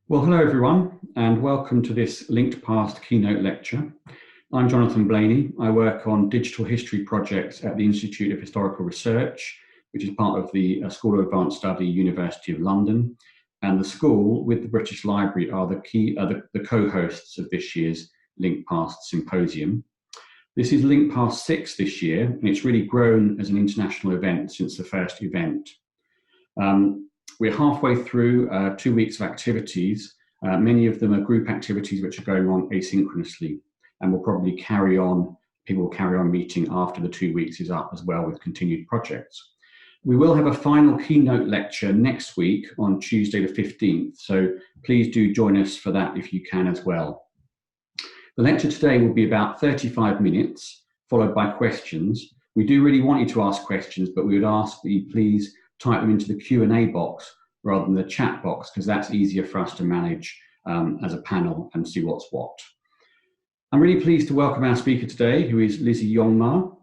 Well, hello everyone, and welcome to this linked past keynote lecture. I'm Jonathan Blaney. I work on digital history projects at the Institute of Historical Research, which is part of the School of Advanced Study, University of London. And the school, with the British Library, are the co-hosts of this year's Linked Past Symposium. This is Linked Past 6 this year, and it's really grown as an international event since the first event. We're halfway through 2 weeks of activities. Many of them are group activities which are going on asynchronously, and will probably carry on. People will carry on meeting after the 2 weeks is up as well with continued projects. We will have a final keynote lecture next week on Tuesday the 15th, so please do join us for that if you can as well. The lecture today will be about 35 minutes, followed by questions. We do really want you to ask questions, but we would ask that you please type them into the Q&A box rather than the chat box, because that's easier for us to manage as a panel and see what's what. I'm really pleased to welcome our speaker today, who is Lizzy Jongma.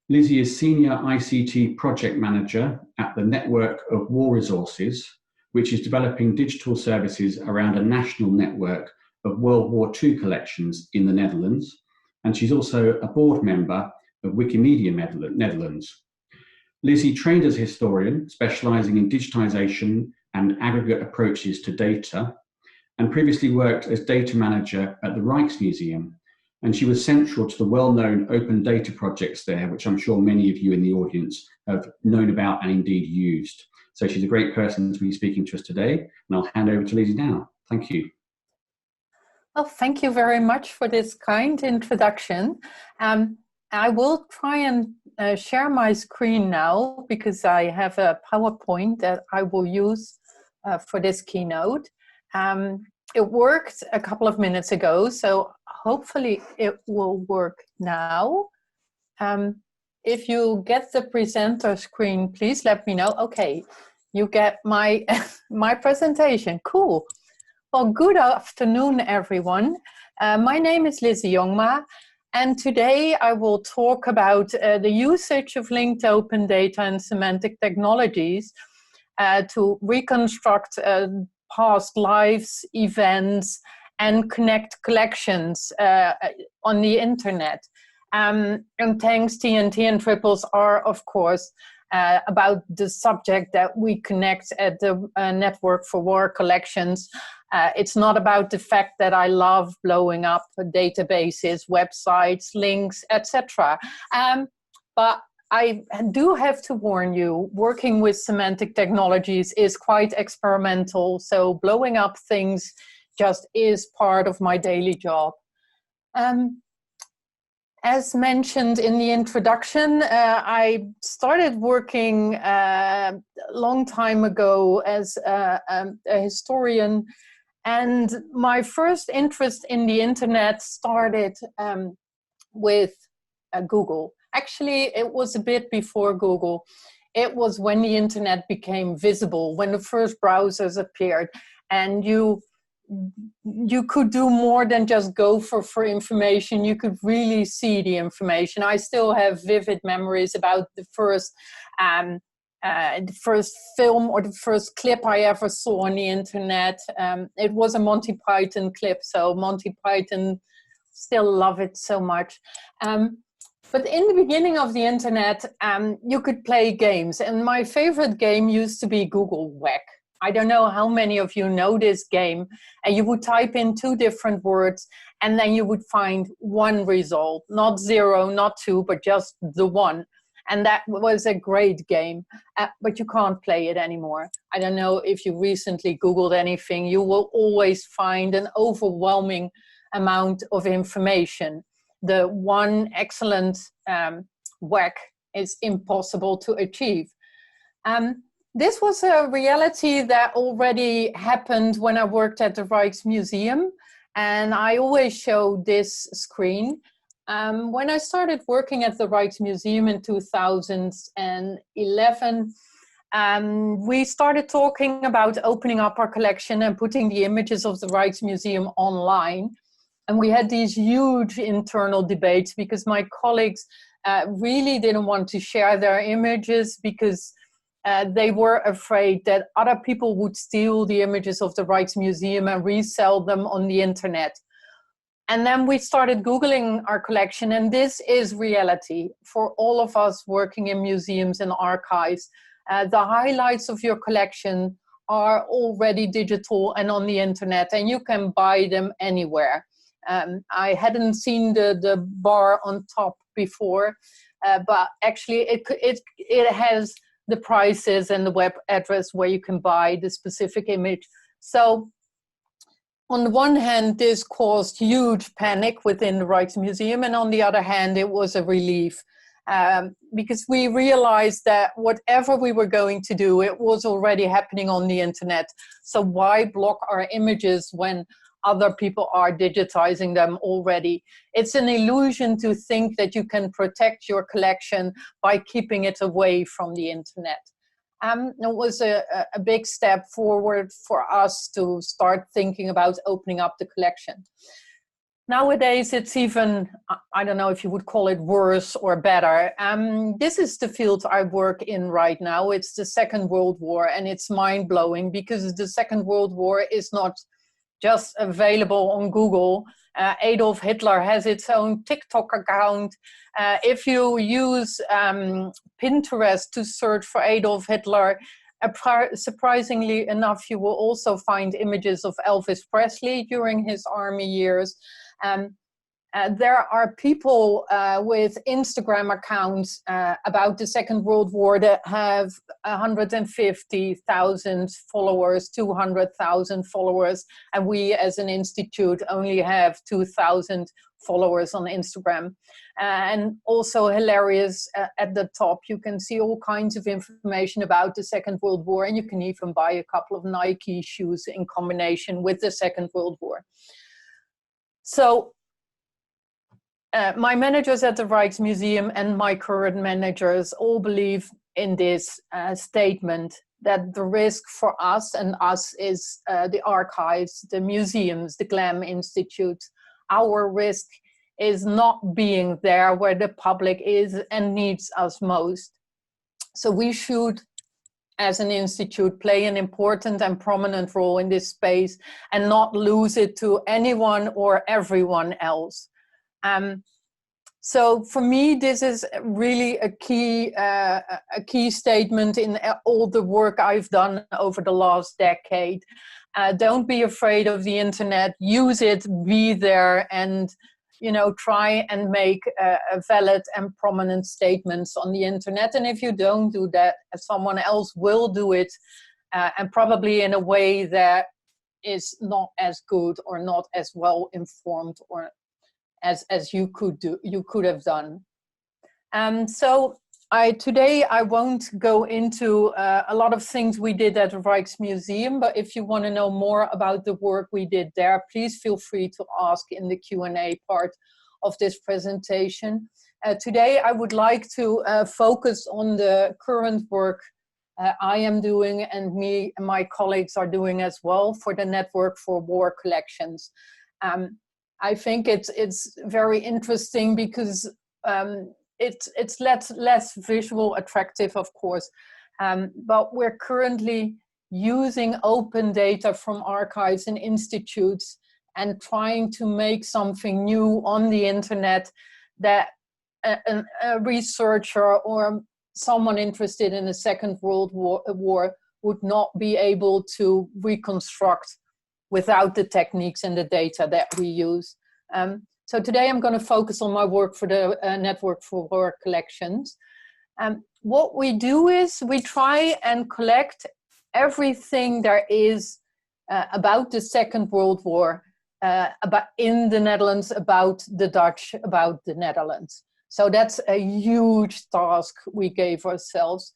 Lizzy is Senior ICT Project Manager at the Network of War Resources, which is developing digital services around a national network of World War II collections in the Netherlands. And she's also a board member of Wikimedia Netherlands. Lizzy trained as a historian, specialising in digitisation and aggregate approaches to data, and previously worked as data manager at the Rijksmuseum. And she was central to the well-known open data projects there, which I'm sure many of you in the audience have known about and indeed used. So she's a great person to be speaking to us today, and I'll hand over to Lizzy now. Thank you. Well, thank you very much for this kind introduction. I will try and share my screen now, because I have a PowerPoint that I will use for this keynote. It worked a couple of minutes ago, so hopefully it will work now. If you get the presenter screen, please let me know. Okay, you get my, my presentation. Cool. Well, good afternoon, everyone. My name is Lizzy Jongma. And today I will talk about the usage of linked open data and semantic technologies to reconstruct past lives, events, and connect collections on the internet. And thanks, TNT and Triples are, of course, about the subject that we connect at the Network for War Collections. It's not about the fact that I love blowing up databases, websites, links, etc. But I do have to warn you, working with semantic technologies is quite experimental, so blowing up things just is part of my daily job. As mentioned in the introduction, I started working a long time ago as a historian, and my first interest in the internet started with Google. Actually, it was a bit before Google. It was when the internet became visible, when the first browsers appeared, and you could do more than just go for information. You could really see the information. I still have vivid memories about the first film or the first clip I ever saw on the internet. It was a Monty Python clip, so Monty Python, still love it so much. But in the beginning of the internet, you could play games, and my favorite game used to be Google Whack. I don't know how many of you know this game, and you would type in 2 different words, and then you would find one result, not 0, not 2, but just the one. And that was a great game, but you can't play it anymore. I don't know if you recently Googled anything, you will always find an overwhelming amount of information. The one excellent whack is impossible to achieve. This was a reality that already happened when I worked at the Rijksmuseum, and I always show this screen. When I started working at the Rijksmuseum in 2011, we started talking about opening up our collection and putting the images of the Rijksmuseum online. And we had these huge internal debates because my colleagues really didn't want to share their images because they were afraid that other people would steal the images of the Rijksmuseum and resell them on the internet. And then we started Googling our collection, and this is reality for all of us working in museums and archives. The highlights of your collection are already digital and on the internet, and you can buy them anywhere. I hadn't seen the bar on top before, but actually it has the prices and the web address where you can buy the specific image. So on the one hand, this caused huge panic within the Rijksmuseum, and on the other hand, it was a relief. Because we realized that whatever we were going to do, it was already happening on the internet. So why block our images when other people are digitizing them already? It's an illusion to think that you can protect your collection by keeping it away from the internet. It was a big step forward for us to start thinking about opening up the collection. Nowadays, it's even, I don't know if you would call it worse or better. This is the field I work in right now. It's the Second World War, and it's mind-blowing because the Second World War is not just available on Google. Adolf Hitler has its own TikTok account. If you use Pinterest to search for Adolf Hitler, surprisingly enough, you will also find images of Elvis Presley during his army years. There are people with Instagram accounts about the Second World War that have 150,000 followers, 200,000 followers, and we as an institute only have 2,000 followers on Instagram. And also hilarious, at the top, you can see all kinds of information about the Second World War, and you can even buy a couple of Nike shoes in combination with the Second World War. So my managers at the Rijksmuseum and my current managers all believe in this statement that the risk for us, and us is the archives, the museums, the GLAM Institute. Our risk is not being there where the public is and needs us most. So we should, as an institute, play an important and prominent role in this space and not lose it to anyone or everyone else. So for me, this is really a key statement in all the work I've done over the last decade. Don't be afraid of the internet. Use it, be there, and try and make valid and prominent statements on the internet. And if you don't do that, someone else will do it, and probably in a way that is not as good or not as well informed or as you could have done. So today I won't go into a lot of things we did at the Rijksmuseum, but if you want to know more about the work we did there, please feel free to ask in the Q&A part of this presentation. Today I would like to focus on the current work I am doing, and me and my colleagues are doing as well, for the Network for War Collections. I think it's very interesting because it's less visual attractive, of course, but we're currently using open data from archives and institutes and trying to make something new on the internet that a researcher or someone interested in the Second World War would not be able to reconstruct without the techniques and the data that we use. So today I'm going to focus on my work for the Network for War Collections. What we do is we try and collect everything there is about the Second World War, about in the Netherlands, about the Dutch, about the Netherlands. So that's a huge task we gave ourselves.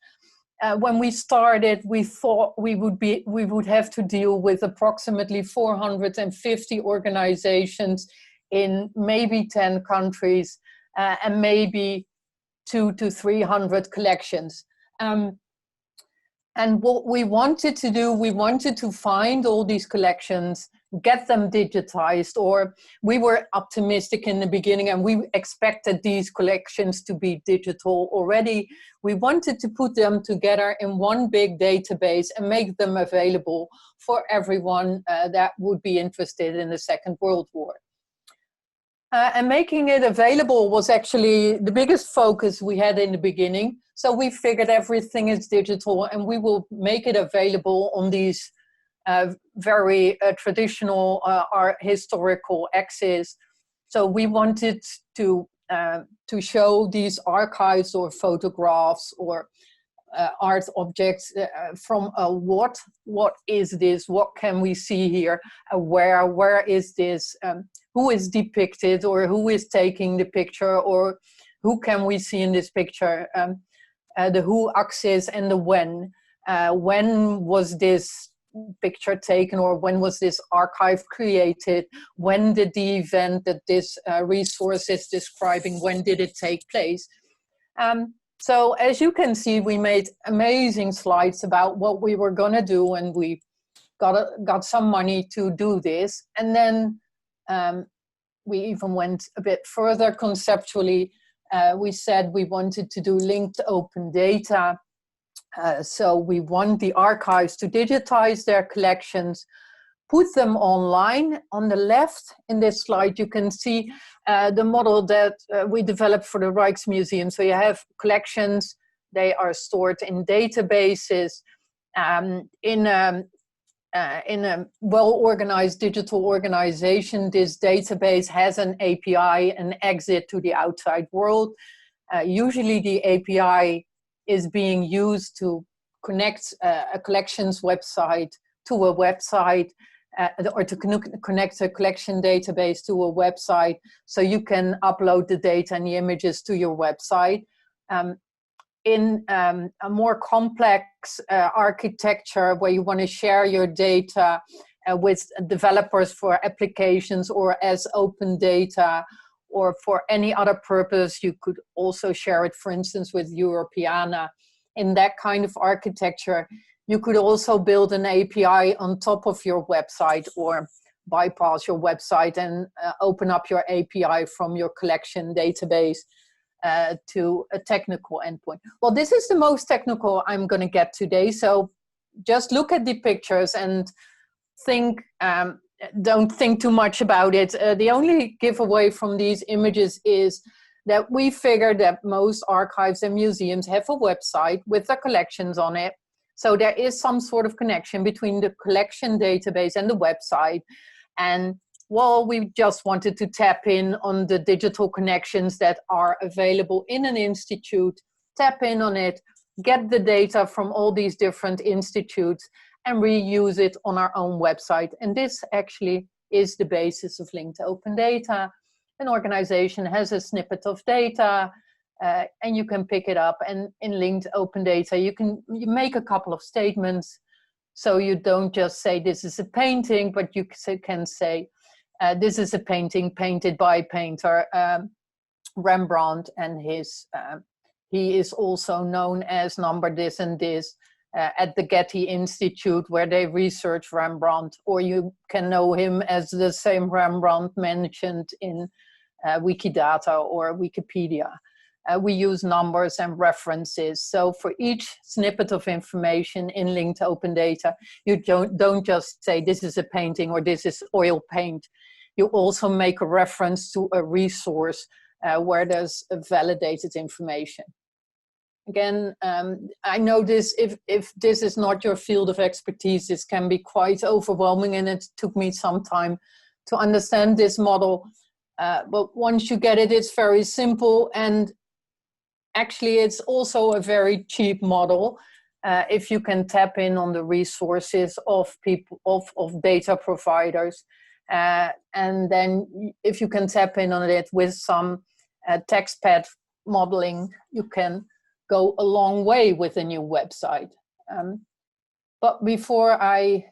When we started, we thought we would have to deal with approximately 450 organizations in maybe 10 countries, and maybe 200 to 300 collections. And what we wanted to do, we wanted to find all these collections, get them digitized, or we were optimistic in the beginning and we expected these collections to be digital already. We wanted to put them together in one big database and make them available for everyone that would be interested in the Second World War. And making it available was actually the biggest focus we had in the beginning. So we figured everything is digital and we will make it available on these very traditional art historical axes. So we wanted to show these archives or photographs or art objects from what is this, what can we see here, where is this, who is depicted, or who is taking the picture, or who can we see in this picture, the who axis and the when was this picture taken, or when was this archive created, when did the event that this resource is describing, when did it take place. So as you can see, we made amazing slides about what we were going to do, and we got some money to do this. And then we even went a bit further conceptually. We said we wanted to do linked open data. So we want the archives to digitize their collections, put them online. On the left in this slide, you can see the model that we developed for the Rijksmuseum. So you have collections, they are stored in databases. In a well-organized digital organization, this database has an API, an exit to the outside world. Usually the API is being used to connect a collections website to a website, or to connect a collection database to a website, so you can upload the data and the images to your website. In a more complex architecture where you want to share your data with developers for applications or as open data or for any other purpose, you could also share it, for instance, with Europeana. In that kind of architecture, you could also build an API on top of your website, or bypass your website and open up your API from your collection database to a technical endpoint. Well, this is the most technical I'm going to get today. So just look at the pictures and think, don't think too much about it. The only giveaway from these images is that we figured that most archives and museums have a website with their collections on it. So there is some sort of connection between the collection database and the website. And well, we just wanted to tap in on the digital connections that are available in an institute, tap in on it, get the data from all these different institutes and reuse it on our own website. And this actually is the basis of linked open data. An organization has a snippet of data, and you can pick it up, and in linked open data you make a couple of statements. So you don't just say this is a painting, but you can say this is a painting painted by painter Rembrandt, and he is also known as number this and this at the Getty Institute, where they research Rembrandt, or you can know him as the same Rembrandt mentioned in Wikidata or Wikipedia. We use numbers and references. So for each snippet of information in linked open data, you don't just say this is a painting or this is oil paint. You also make a reference to a resource where there's a validated information. Again, I know this, if this is not your field of expertise, this can be quite overwhelming, and it took me some time to understand this model. But once you get it, it's very simple, and actually it's also a very cheap model if you can tap in on the resources of people, of data providers. And then if you can tap in on it with some TextPad modeling, you can go a long way with a new website. But before I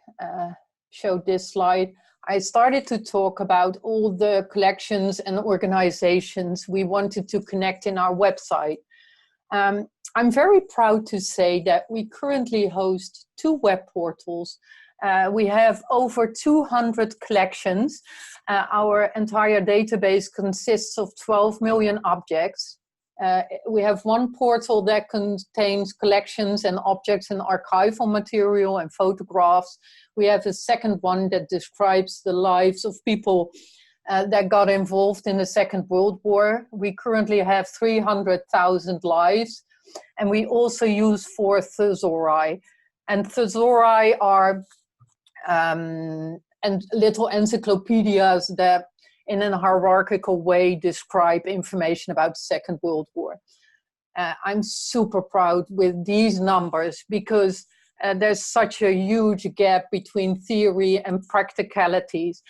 showed this slide, I started to talk about all the collections and organizations we wanted to connect in our website. I'm very proud to say that we currently host 2 web portals We have over 200 collections. Our entire database consists of 12 million objects. We have one portal that contains collections and objects and archival material and photographs. We have a second one that describes the lives of people that got involved in the Second World War. We currently have 300,000 lives, and we also use 4 thesauri. And thesauri are and little encyclopedias that in a hierarchical way describe information about the Second World War. I'm super proud with these numbers because there's such a huge gap between theory and practicalities.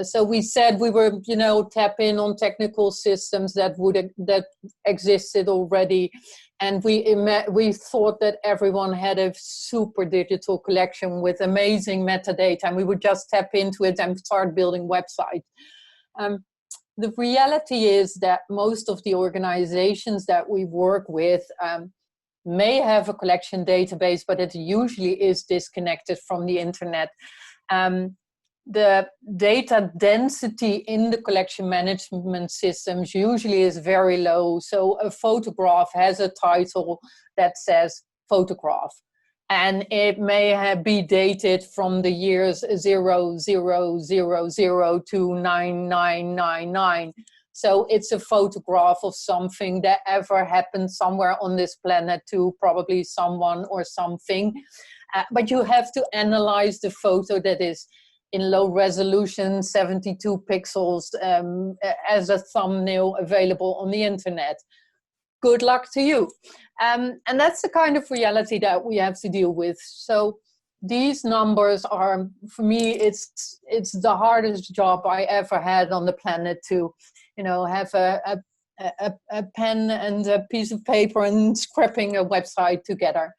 So we said we were, tap in on technical systems that existed already, and we thought that everyone had a super digital collection with amazing metadata, and we would just tap into it and start building websites. The reality is that most of the organizations that we work with may have a collection database, but it usually is disconnected from the internet. The data density in the collection management systems usually is very low. So a photograph has a title that says photograph, and it may be dated from the years 0000 to 9999. So it's a photograph of something that ever happened somewhere on this planet to probably someone or something. But you have to analyze the photo that is in low resolution, 72 pixels, as a thumbnail available on the internet. Good luck to you. And that's the kind of reality that we have to deal with. So these numbers are, for me, it's the hardest job I ever had on the planet to, have a pen and a piece of paper and scrapping a website together.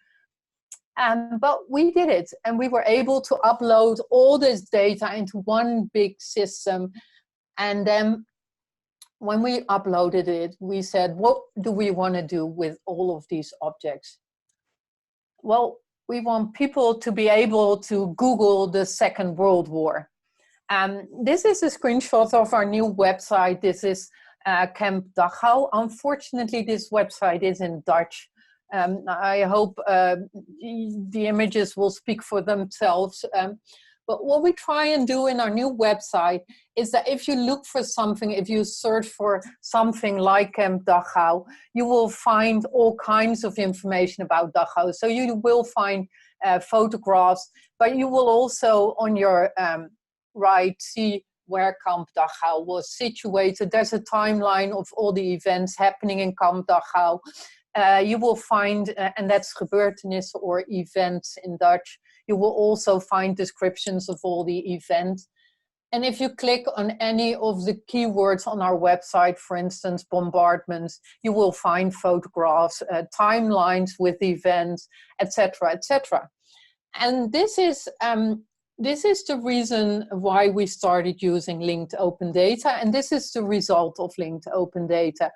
But we did it, and we were able to upload all this data into one big system. And then when we uploaded it, we said, what do we want to do with all of these objects? Well, we want people to be able to Google the Second World War. This is a screenshot of our new website. This is Camp Dachau. Unfortunately, this website is in Dutch. I hope the images will speak for themselves. But what we try and do in our new website is that if you look for something, if you search for something like Camp Dachau, you will find all kinds of information about Dachau. So you will find photographs, but you will also on your right see where Camp Dachau was situated. There's a timeline of all the events happening in Camp Dachau. You will find, and that's gebeurtenissen or events in Dutch, you will also find descriptions of all the events. And if you click on any of the keywords on our website, for instance, bombardments, you will find photographs, timelines with events, etc., etc. And this is the reason why we started using linked open data, and this is the result of linked open data.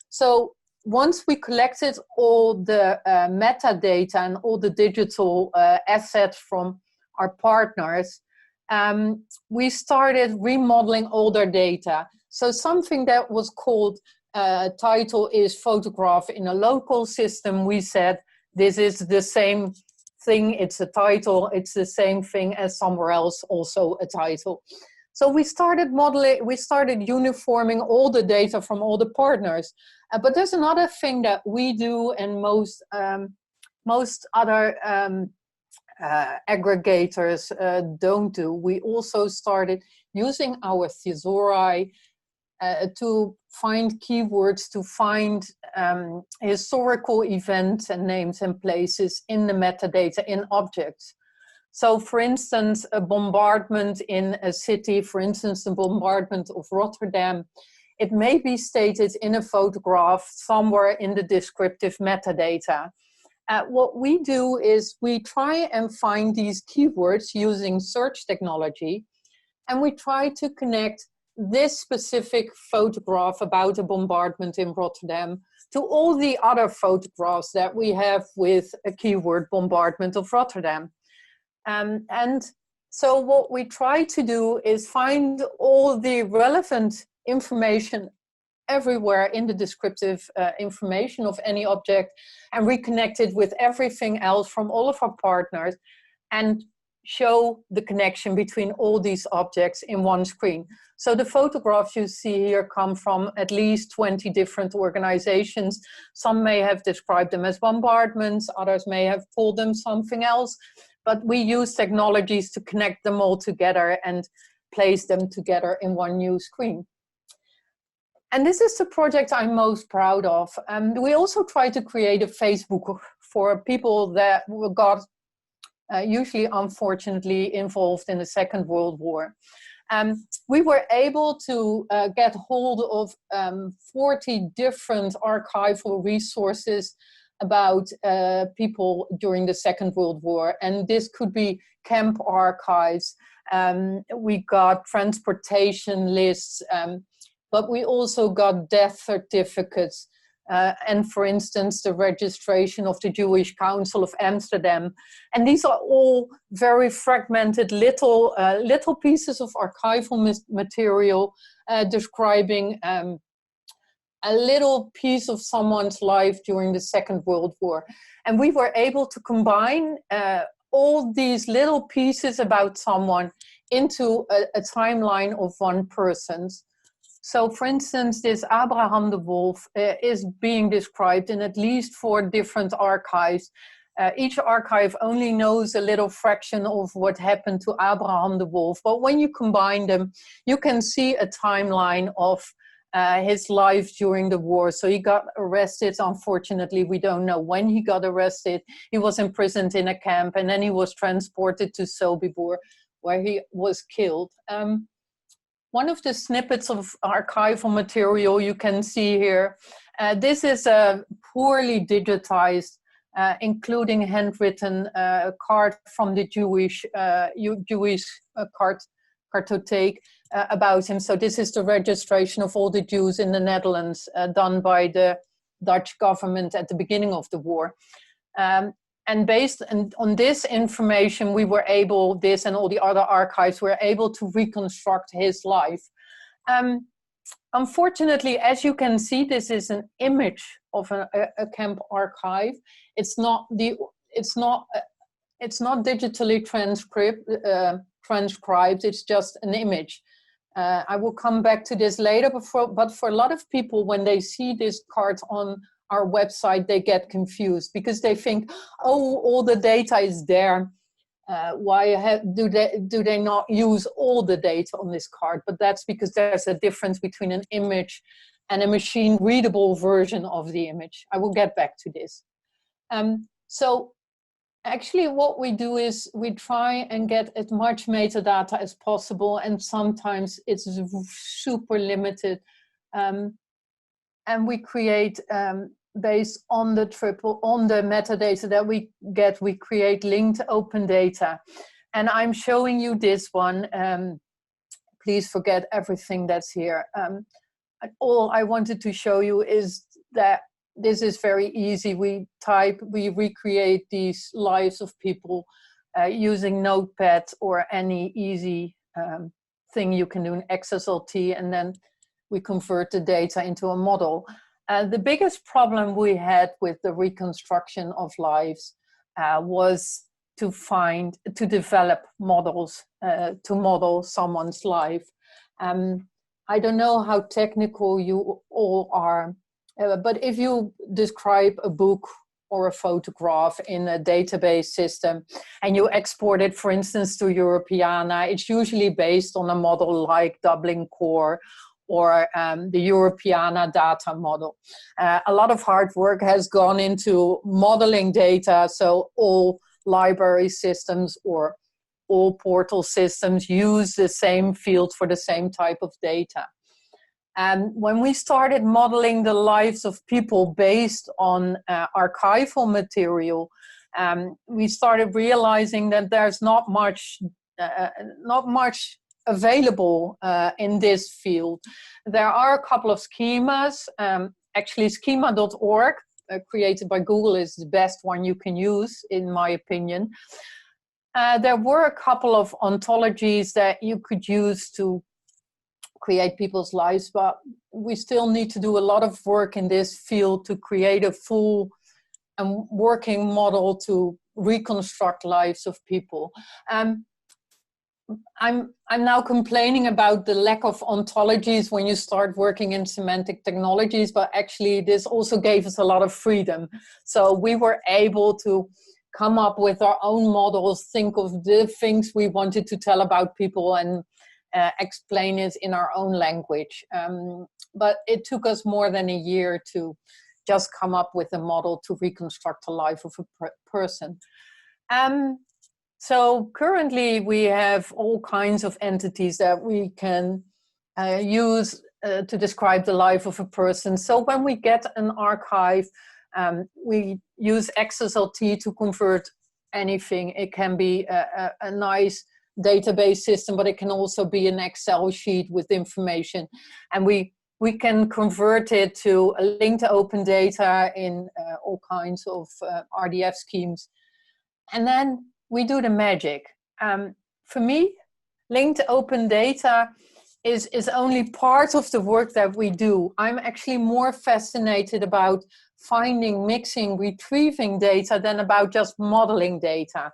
So once we collected all the metadata and all the digital assets from our partners, we started remodeling all their data. So something that was called title is photograph in a local system, we said this is the same thing, it's a title, it's the same thing as somewhere else, also a title. So we started modeling, we started uniforming all the data from all the partners. But there's another thing that we do and most other aggregators don't do. We also started using our thesauri to find keywords, to find historical events and names and places in the metadata in objects. So for instance, a bombardment in a city, for instance, the bombardment of Rotterdam, it may be stated in a photograph somewhere in the descriptive metadata. What we do is we try and find these keywords using search technology, and we try to connect this specific photograph about a bombardment in Rotterdam to all the other photographs that we have with a keyword bombardment of Rotterdam. And So what we try to do is find all the relevant information everywhere in the descriptive information of any object and reconnect it with everything else from all of our partners and show the connection between all these objects in one screen. So the photographs you see here come from at least 20 different organizations. Some may have described them as bombardments, others may have called them something else, but we use technologies to connect them all together and place them together in one new screen. And this is the project I'm most proud of. We also try to create a Facebook for people that got usually unfortunately involved in the Second World War. We were able to get hold of 40 different archival resources about people during the Second World War. And this could be camp archives. We got transportation lists, but we also got death certificates. And for instance, the registration of the Jewish Council of Amsterdam. And these are all very fragmented little pieces of archival material describing a little piece of someone's life during the Second World War. And we were able to combine all these little pieces about someone into a timeline of one person's. So, for instance, this Abraham de Wolf is being described in at least 4 different archives. Each archive only knows a little fraction of what happened to Abraham de Wolf, but when you combine them, you can see a timeline of his life during the war. So he got arrested. Unfortunately, we don't know when he got arrested. He was imprisoned in a camp, and then he was transported to Sobibor, where he was killed. One of the snippets of archival material you can see here, this is a poorly digitized, including handwritten card from the Jewish cartotheek about him. So this is the registration of all the Jews in the Netherlands done by the Dutch government at the beginning of the war. And based on this information, we were able, this and all the other archives, were able to reconstruct his life. Unfortunately, as you can see, this is an image of a camp archive. It's not digitally transcribed. It's just an image. I will come back to this later. But for a lot of people, when they see this card on our website, they get confused because they think, oh, all the data is there. Why do they not use all the data on this card? But that's because there's a difference between an image and a machine readable version of the image. I will get back to this. So actually what we do is we try and get as much metadata as possible, and sometimes it's super limited. And we create, based on the metadata that we get, we create linked open data. And I'm showing you this one. Please forget everything that's here. All I wanted to show you is that this is very easy. We recreate these lives of people using Notepad or any easy thing you can do in XSLT, and then we convert the data into a model. The biggest problem we had with the reconstruction of lives was to develop models to model someone's life. I don't know how technical you all are, but if you describe a book or a photograph in a database system and you export it, for instance, to Europeana, it's usually based on a model like Dublin Core or the Europeana data model. A lot of hard work has gone into modeling data, so all library systems or all portal systems use the same field for the same type of data. And when we started modeling the lives of people based on archival material, we started realizing that there's not much available in this field. There are a couple of schemas. Actually, schema.org, created by Google, is the best one you can use, in my opinion. There were a couple of ontologies that you could use to create people's lives, but we still need to do a lot of work in this field to create a full and working model to reconstruct lives of people. I'm now complaining about the lack of ontologies when you start working in semantic technologies, but actually this also gave us a lot of freedom. So we were able to come up with our own models, think of the things we wanted to tell about people, and explain it in our own language. But it took us more than a year to just come up with a model to reconstruct the life of a person. So currently we have all kinds of entities that we can use to describe the life of a person. So when we get an archive, we use XSLT to convert anything. It can be a nice database system, but it can also be an Excel sheet with information. And we can convert it to a link to open data in all kinds of RDF schemes. And then we do the magic. For me, linked open data is only part of the work that we do. I'm actually more fascinated about finding, mixing, retrieving data than about just modeling data.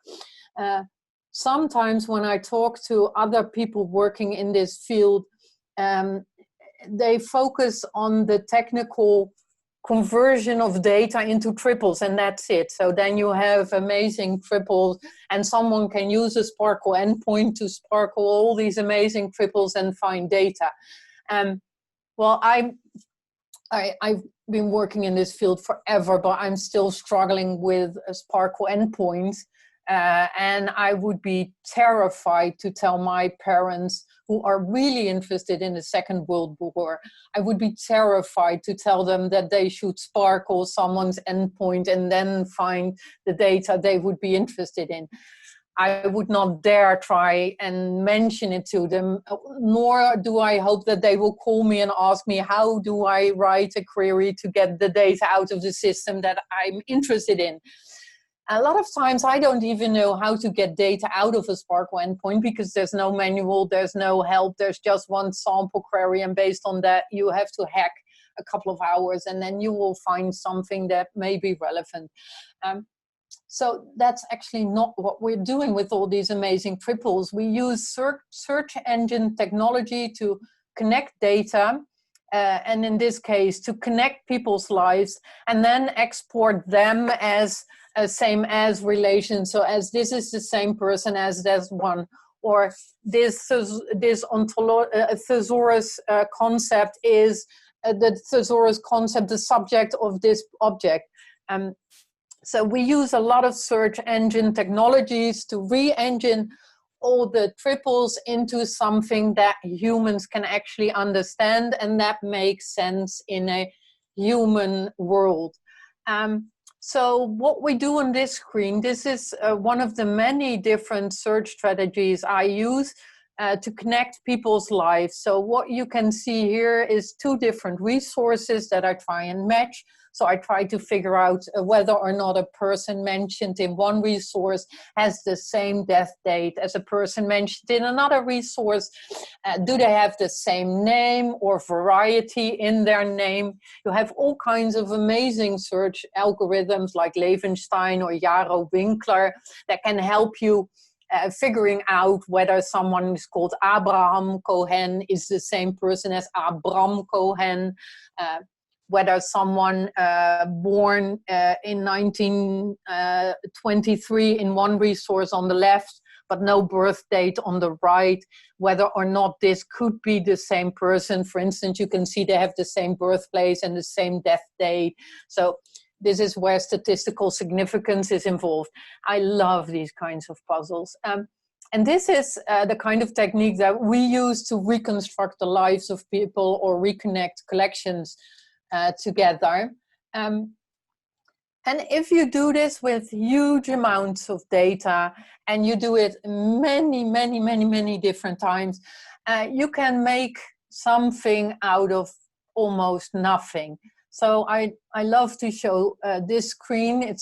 Sometimes when I talk to other people working in this field, they focus on the technical conversion of data into triples, and that's it. So then you have amazing triples, and someone can use a Sparkle endpoint to sparkle all these amazing triples and find data. Well, I've been working in this field forever, but I'm still struggling with a Sparkle endpoint. And I would be terrified to tell my parents, who are really interested in the Second World War, I would be terrified to tell them that they should sparkle someone's endpoint and then find the data they would be interested in. I would not dare try and mention it to them, nor do I hope that they will call me and ask me, how do I write a query to get the data out of the system that I'm interested in? A lot of times I don't even know how to get data out of a Sparkle endpoint because there's no manual, there's no help, there's just one sample query, and based on that you have to hack a couple of hours and then you will find something that may be relevant. So that's actually not what we're doing with all these amazing triples. We use search engine technology to connect data, and in this case to connect people's lives, and then export them as a same as relation. So as this is the same person as that one, or this thesaurus concept is the thesaurus concept, the subject of this object. So we use a lot of search engine technologies to re-engine all the triples into something that humans can actually understand and that makes sense in a human world. So what we do on this screen, this is one of the many different search strategies I use to connect people's lives. So what you can see here is two different resources that I try and match. So I try to figure out whether or not a person mentioned in one resource has the same death date as a person mentioned in another resource. Do they have the same name or variety in their name? You have all kinds of amazing search algorithms like Levenstein or Yarrow Winkler that can help you figuring out whether someone is called Abraham Cohen is the same person as Abram Cohen, whether someone born in 1923 in one resource on the left, but no birth date on the right, whether or not this could be the same person. For instance, you can see they have the same birthplace and the same death date. So this is where statistical significance is involved. I love these kinds of puzzles. And this is the kind of technique that we use to reconstruct the lives of people or reconnect collections together. And if you do this with huge amounts of data and you do it many different times, you can make something out of almost nothing. So I love to show this screen.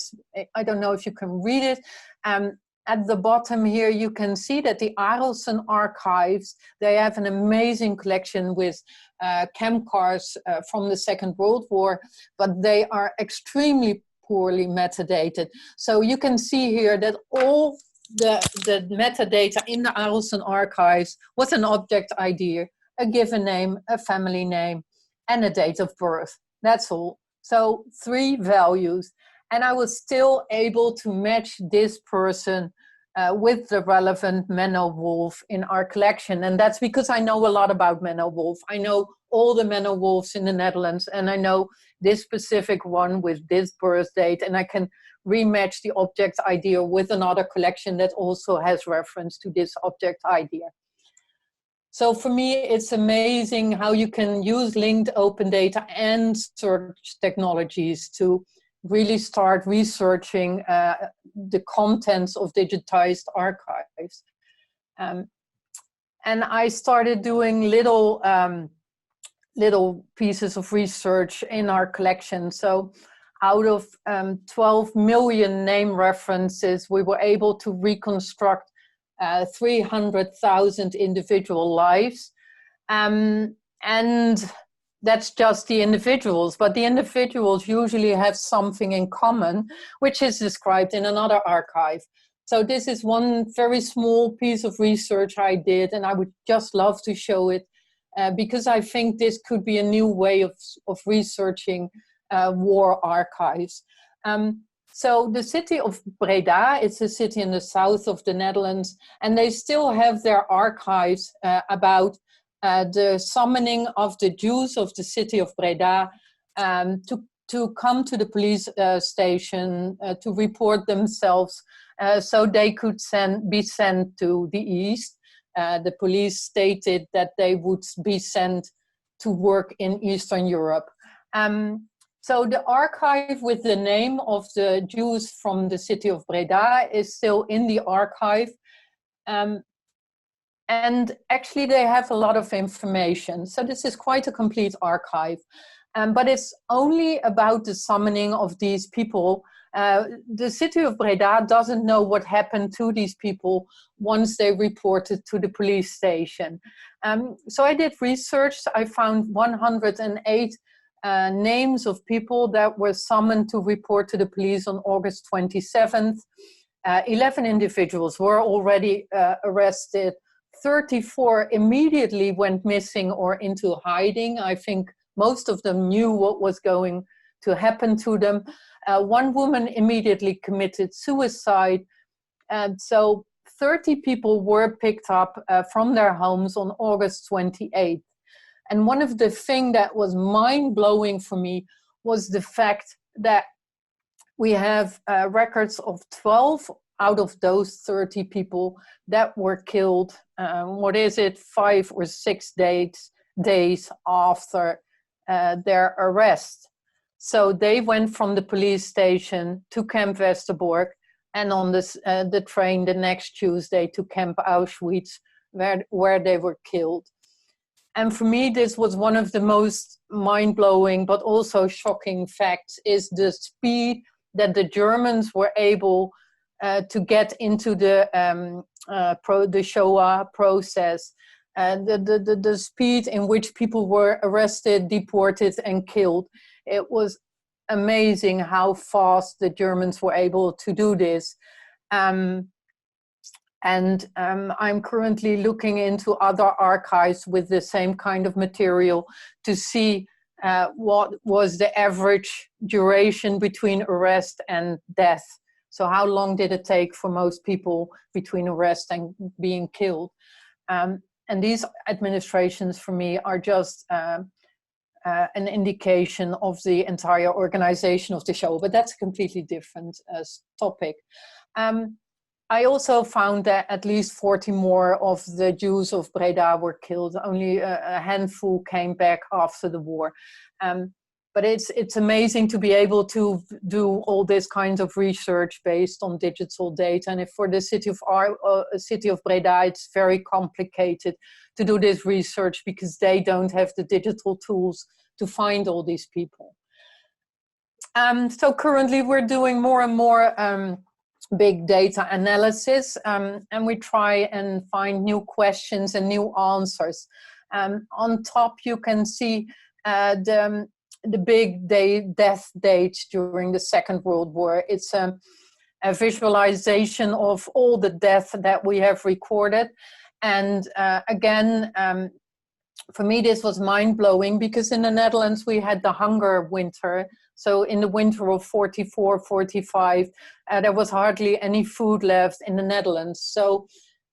I don't know if you can read it. at the bottom here, you can see that the Arelsen archives, they have an amazing collection with camp cars from the Second World War, but they are extremely poorly metadated. So you can see here that all the metadata in the Arelsen archives was an object ID, a given name, a family name, and a date of birth. That's all. So 3 values. And I was still able to match this person with the relevant Menno wolf in our collection. And that's because I know a lot about Menno wolf. I know all the Menno wolves in the Netherlands, and I know this specific one with this birth date, and I can rematch the object idea with another collection that also has reference to this object idea. So for me, it's amazing how you can use linked open data and search technologies to really start researching the contents of digitized archives. And I started doing little pieces of research in our collection. So out of 12 million name references, we were able to reconstruct 300,000 individual lives. And that's just the individuals, but the individuals usually have something in common, which is described in another archive. So this is one very small piece of research I did, and I would just love to show it because I think this could be a new way of researching war archives. So the city of Breda, it's a city in the south of the Netherlands, and they still have their archives about the summoning of the Jews of the city of Breda to come to the police station to report themselves so they could be sent to the east. The police stated that they would be sent to work in Eastern Europe. So the archive with the name of the Jews from the city of Breda is still in the archive. And actually they have a lot of information. So this is quite a complete archive. But it's only about the summoning of these people. The city of Breda doesn't know what happened to these people once they reported to the police station. So I did research. I found 108 names of people that were summoned to report to the police on August 27th. 11 individuals were already arrested. 34 immediately went missing or into hiding. I think most of them knew what was going to happen to them. One woman immediately committed suicide. And so 30 people were picked up from their homes on August 28th. And one of the things that was mind-blowing for me was the fact that we have records of 12 out of those 30 people that were killed, 5 or 6 days after their arrest. So they went from the police station to Camp Westerbork and on the train the next Tuesday to Camp Auschwitz, where they were killed. And for me, this was one of the most mind-blowing but also shocking facts, is the speed that the Germans were able to get into the Shoah process, the speed in which people were arrested, deported, and killed. It was amazing how fast the Germans were able to do this. I'm currently looking into other archives with the same kind of material to see what was the average duration between arrest and death. So how long did it take for most people between arrest and being killed? And these administrations for me are just an indication of the entire organization of the show, but that's a completely different topic. I also found that at least 40 more of the Jews of Breda were killed. Only a handful came back after the war. But it's amazing to be able to do all this kind of research based on digital data. And if for the city of Breda, it's very complicated to do this research because they don't have the digital tools to find all these people. So currently we're doing more and more big data analysis, and we try and find new questions and new answers. On top, you can see the big death dates during the Second World War. It's a visualization of all the death that we have recorded. And again, for me, this was mind-blowing, because in the Netherlands, we had the hunger winter. So in the winter of 44, 45, there was hardly any food left in the Netherlands. So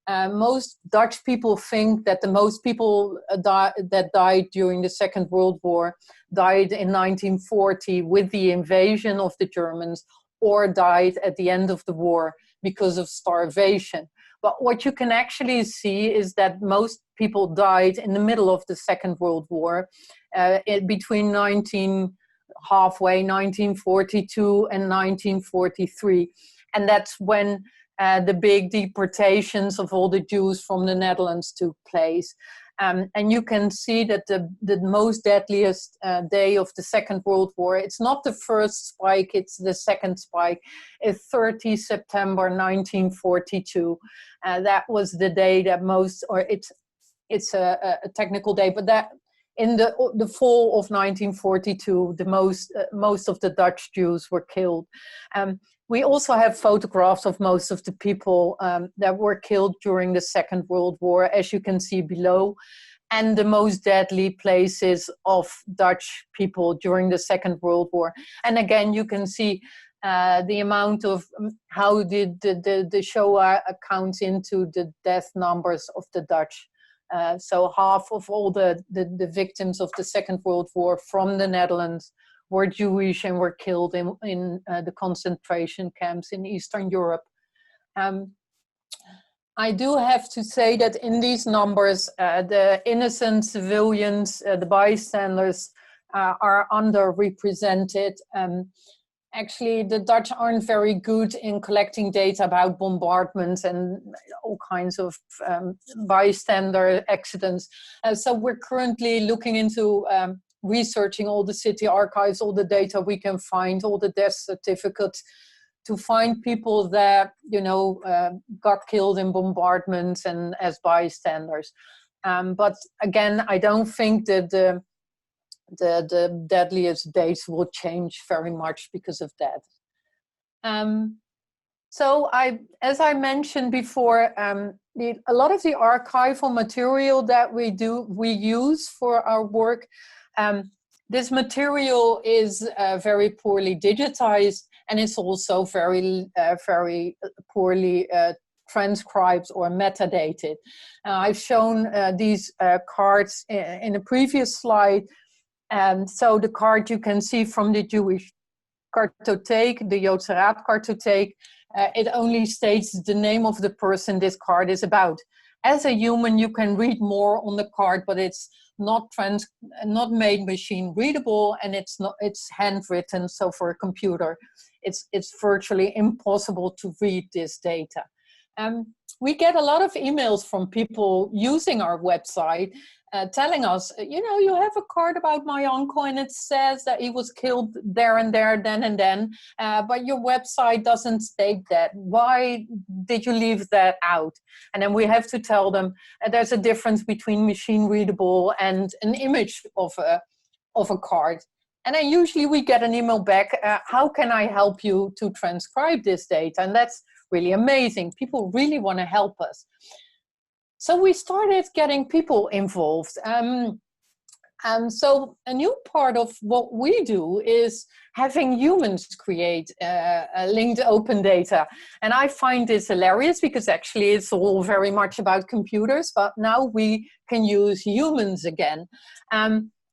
most Dutch people think that the most people that died during the Second World War died in 1940 with the invasion of the Germans, or died at the end of the war because of starvation. But what you can actually see is that most people died in the middle of the Second World War, between 1942 and 1943. And that's when the big deportations of all the Jews from the Netherlands took place. And you can see that the most deadliest day of the Second World War, it's not the first spike, it's the second spike, is 30 September 1942. That was the day that most, or it's a technical day, but that in the fall of 1942, the most of the Dutch Jews were killed. We also have photographs of most of the people that were killed during the Second World War, as you can see below, and the most deadly places of Dutch people during the Second World War. And again, you can see the amount of how the Shoah counts into the death numbers of the Dutch. So half of all the victims of the Second World War from the Netherlands were Jewish and were killed in the concentration camps in Eastern Europe. I do have to say that in these numbers, the innocent civilians, the bystanders, are underrepresented. Actually, the Dutch aren't very good in collecting data about bombardments and all kinds of bystander accidents. So we're currently looking into researching all the city archives, all the data we can find, all the death certificates, to find people that, you know, got killed in bombardments and as bystanders. But again, I don't think that the deadliest dates will change very much because of that. So as I mentioned before, a lot of the archival material that we use for our work, this material is very poorly digitized, and it's also very poorly transcribed or metadated. I've shown these cards in a previous slide. So the card you can see from the Jewish Kartotheek, the Joodse Raadkartotheek, it only states the name of the person this card is about. As a human, you can read more on the card, but it's not made machine readable, and it's handwritten. So for a computer, it's virtually impossible to read this data. We get a lot of emails from people using our website telling us, you know, you have a card about my uncle and it says that he was killed there and there, then and then, but your website doesn't state that. Why did you leave that out? And then we have to tell them there's a difference between machine readable and an image of a card. And then usually we get an email back, how can I help you to transcribe this data? And that's really amazing. People really want to help us. So we started getting people involved. And so a new part of what we do is having humans create linked open data. And I find this hilarious because actually it's all very much about computers, but now we can use humans again.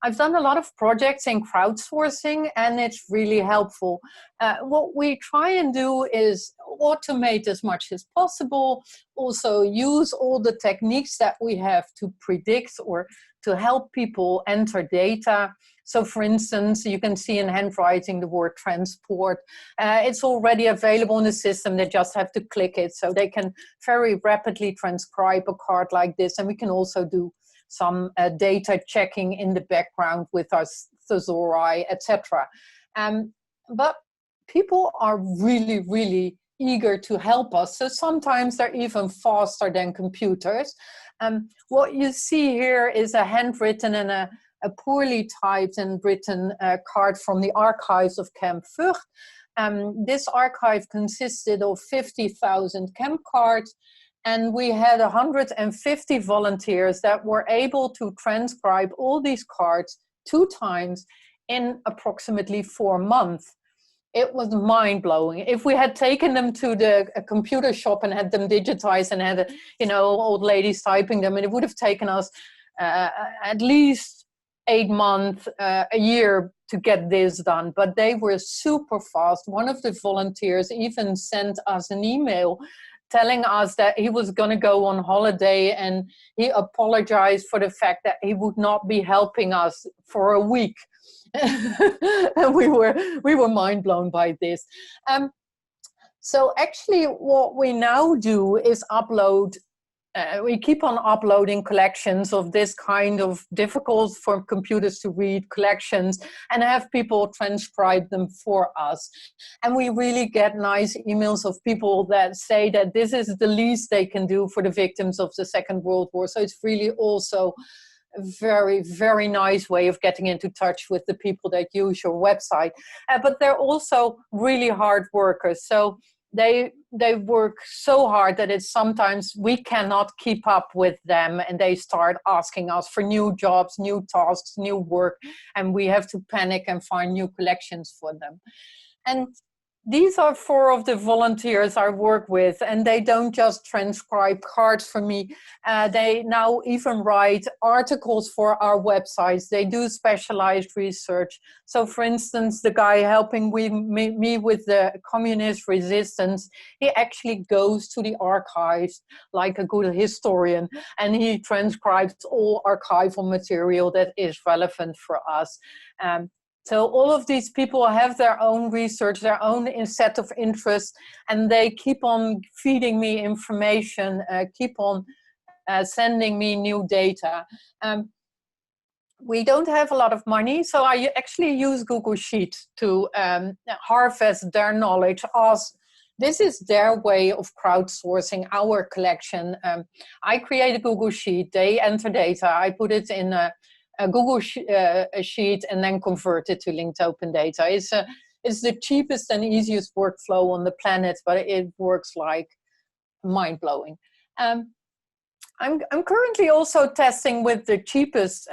I've done a lot of projects in crowdsourcing, and it's really helpful. What we try and do is automate as much as possible, also use all the techniques that we have to predict or to help people enter data. So for instance, you can see in handwriting the word transport. It's already available in the system. They just have to click it. So they can very rapidly transcribe a card like this. And we can also do some data checking in the background with our thesauri, etc. But people are really, really eager to help us. So sometimes they're even faster than computers. What you see here is a handwritten and a poorly typed and written card from the archives of Camp Vught. This archive consisted of 50,000 camp cards, and we had 150 volunteers that were able to transcribe all these cards 2 times in approximately 4 months. It was mind-blowing. If we had taken them to the computer shop and had them digitized and had, old ladies typing them, and it would have taken us at least 8 months, a year to get this done. But they were super fast. One of the volunteers even sent us an email telling us that he was going to go on holiday, and he apologized for the fact that he would not be helping us for a week. And we were mind blown by this. So actually what we now do is upload, we keep on uploading collections of this kind of difficult for computers to read collections and have people transcribe them for us. And we really get nice emails of people that say that this is the least they can do for the victims of the Second World War. So it's really also a very, very nice way of getting into touch with the people that use your website. But they're also really hard workers. So they work so hard that it's sometimes we cannot keep up with them, and they start asking us for new jobs, new tasks, new work, and we have to panic and find new collections for them. And these are 4 of the volunteers I work with, and they don't just transcribe cards for me. They now even write articles for our websites. They do specialized research. So for instance, the guy helping me with the communist resistance, he actually goes to the archives like a good historian, and he transcribes all archival material that is relevant for us. So all of these people have their own research, their own set of interests, and they keep on feeding me information, keep on sending me new data. We don't have a lot of money, so I actually use Google Sheets to harvest their knowledge. This is their way of crowdsourcing our collection. I create a Google Sheet, they enter data, I put it in a Google Sheet and then convert it to linked open data. It's the cheapest and easiest workflow on the planet, but it works like mind-blowing. I'm currently also testing with the cheapest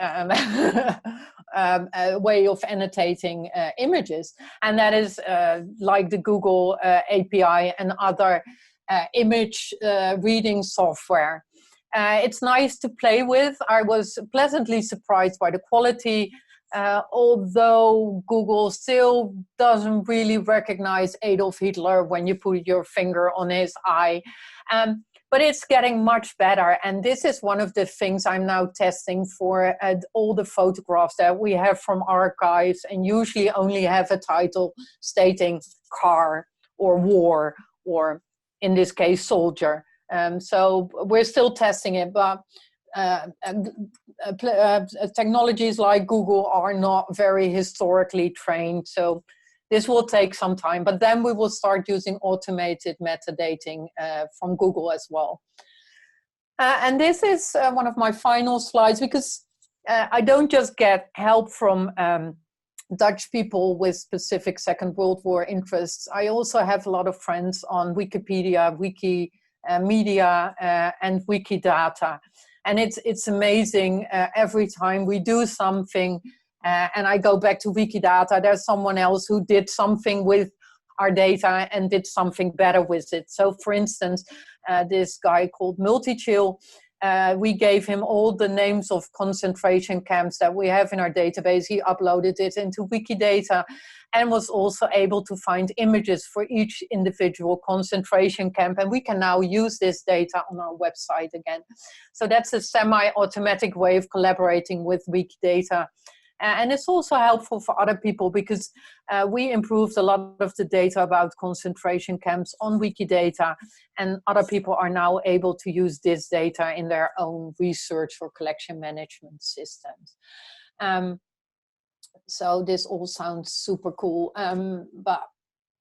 way of annotating images, and that is like the Google API and other image reading software. It's nice to play with. I was pleasantly surprised by the quality, although Google still doesn't really recognize Adolf Hitler when you put your finger on his eye. But it's getting much better. And this is one of the things I'm now testing for all the photographs that we have from archives, and usually only have a title stating car or war, or in this case, soldier. So we're still testing it, but technologies like Google are not very historically trained. So this will take some time, but then we will start using automated metadating from Google as well. And this is one of my final slides, because I don't just get help from Dutch people with specific Second World War interests. I also have a lot of friends on Wikipedia, Wikimedia, and Wikidata. And it's amazing every time we do something and I go back to Wikidata, there's someone else who did something with our data and did something better with it. So for instance, this guy called Multichill, we gave him all the names of concentration camps that we have in our database. He uploaded it into Wikidata and was also able to find images for each individual concentration camp. And we can now use this data on our website again. So that's a semi-automatic way of collaborating with Wikidata. And it's also helpful for other people, because we improved a lot of the data about concentration camps on Wikidata, and other people are now able to use this data in their own research or collection management systems. So this all sounds super cool, but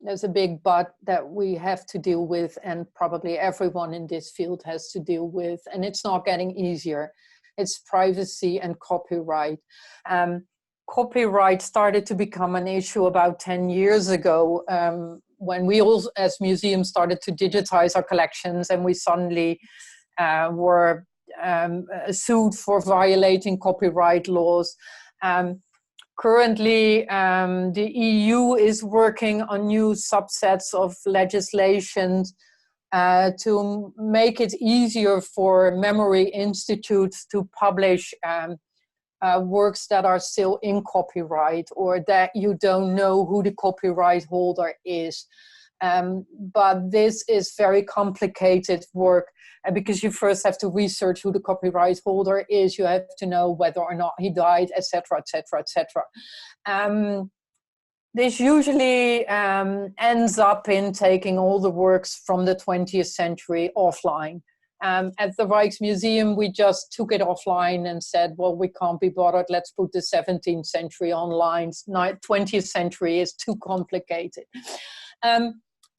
there's a big but that we have to deal with, and probably everyone in this field has to deal with, and it's not getting easier. It's privacy and copyright. Copyright started to become an issue about 10 years ago, when we all, as museums, started to digitize our collections, and we suddenly were sued for violating copyright laws. Currently, the EU is working on new subsets of legislation to make it easier for memory institutes to publish works that are still in copyright, or that you don't know who the copyright holder is. But this is very complicated work, because you first have to research who the copyright holder is. You have to know whether or not he died, etc., etc., etc. This usually ends up in taking all the works from the 20th century offline. At the Rijksmuseum, we just took it offline and said, well, we can't be bothered. Let's put the 17th century online. 20th century is too complicated.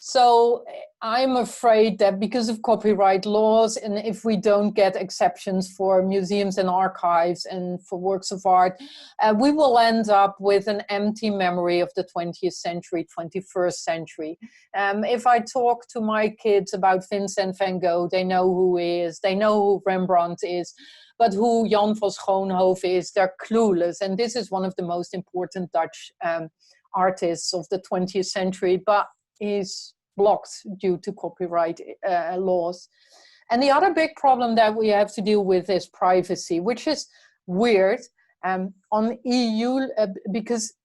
So I'm afraid that because of copyright laws, and if we don't get exceptions for museums and archives and for works of art, we will end up with an empty memory of the 20th century, 21st century. If I talk to my kids about Vincent van Gogh, they know who he is, they know who Rembrandt is, but who Jan van Schoonhoven is, they're clueless. And this is one of the most important Dutch artists of the 20th century, but is blocked due to copyright laws. And the other big problem that we have to deal with is privacy, which is weird on EU, because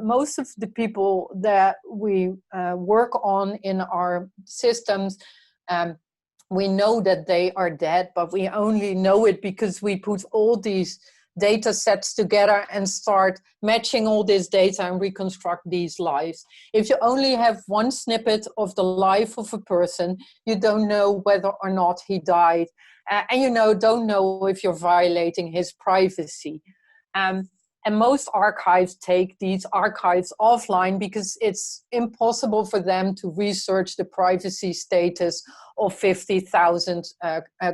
most of the people that we work on in our systems, we know that they are dead, but we only know it because we put all these data sets together and start matching all this data and reconstruct these lives. If you only have one snippet of the life of a person, you don't know whether or not he died, and you don't know if you're violating his privacy. And most archives take these archives offline because it's impossible for them to research the privacy status of 50,000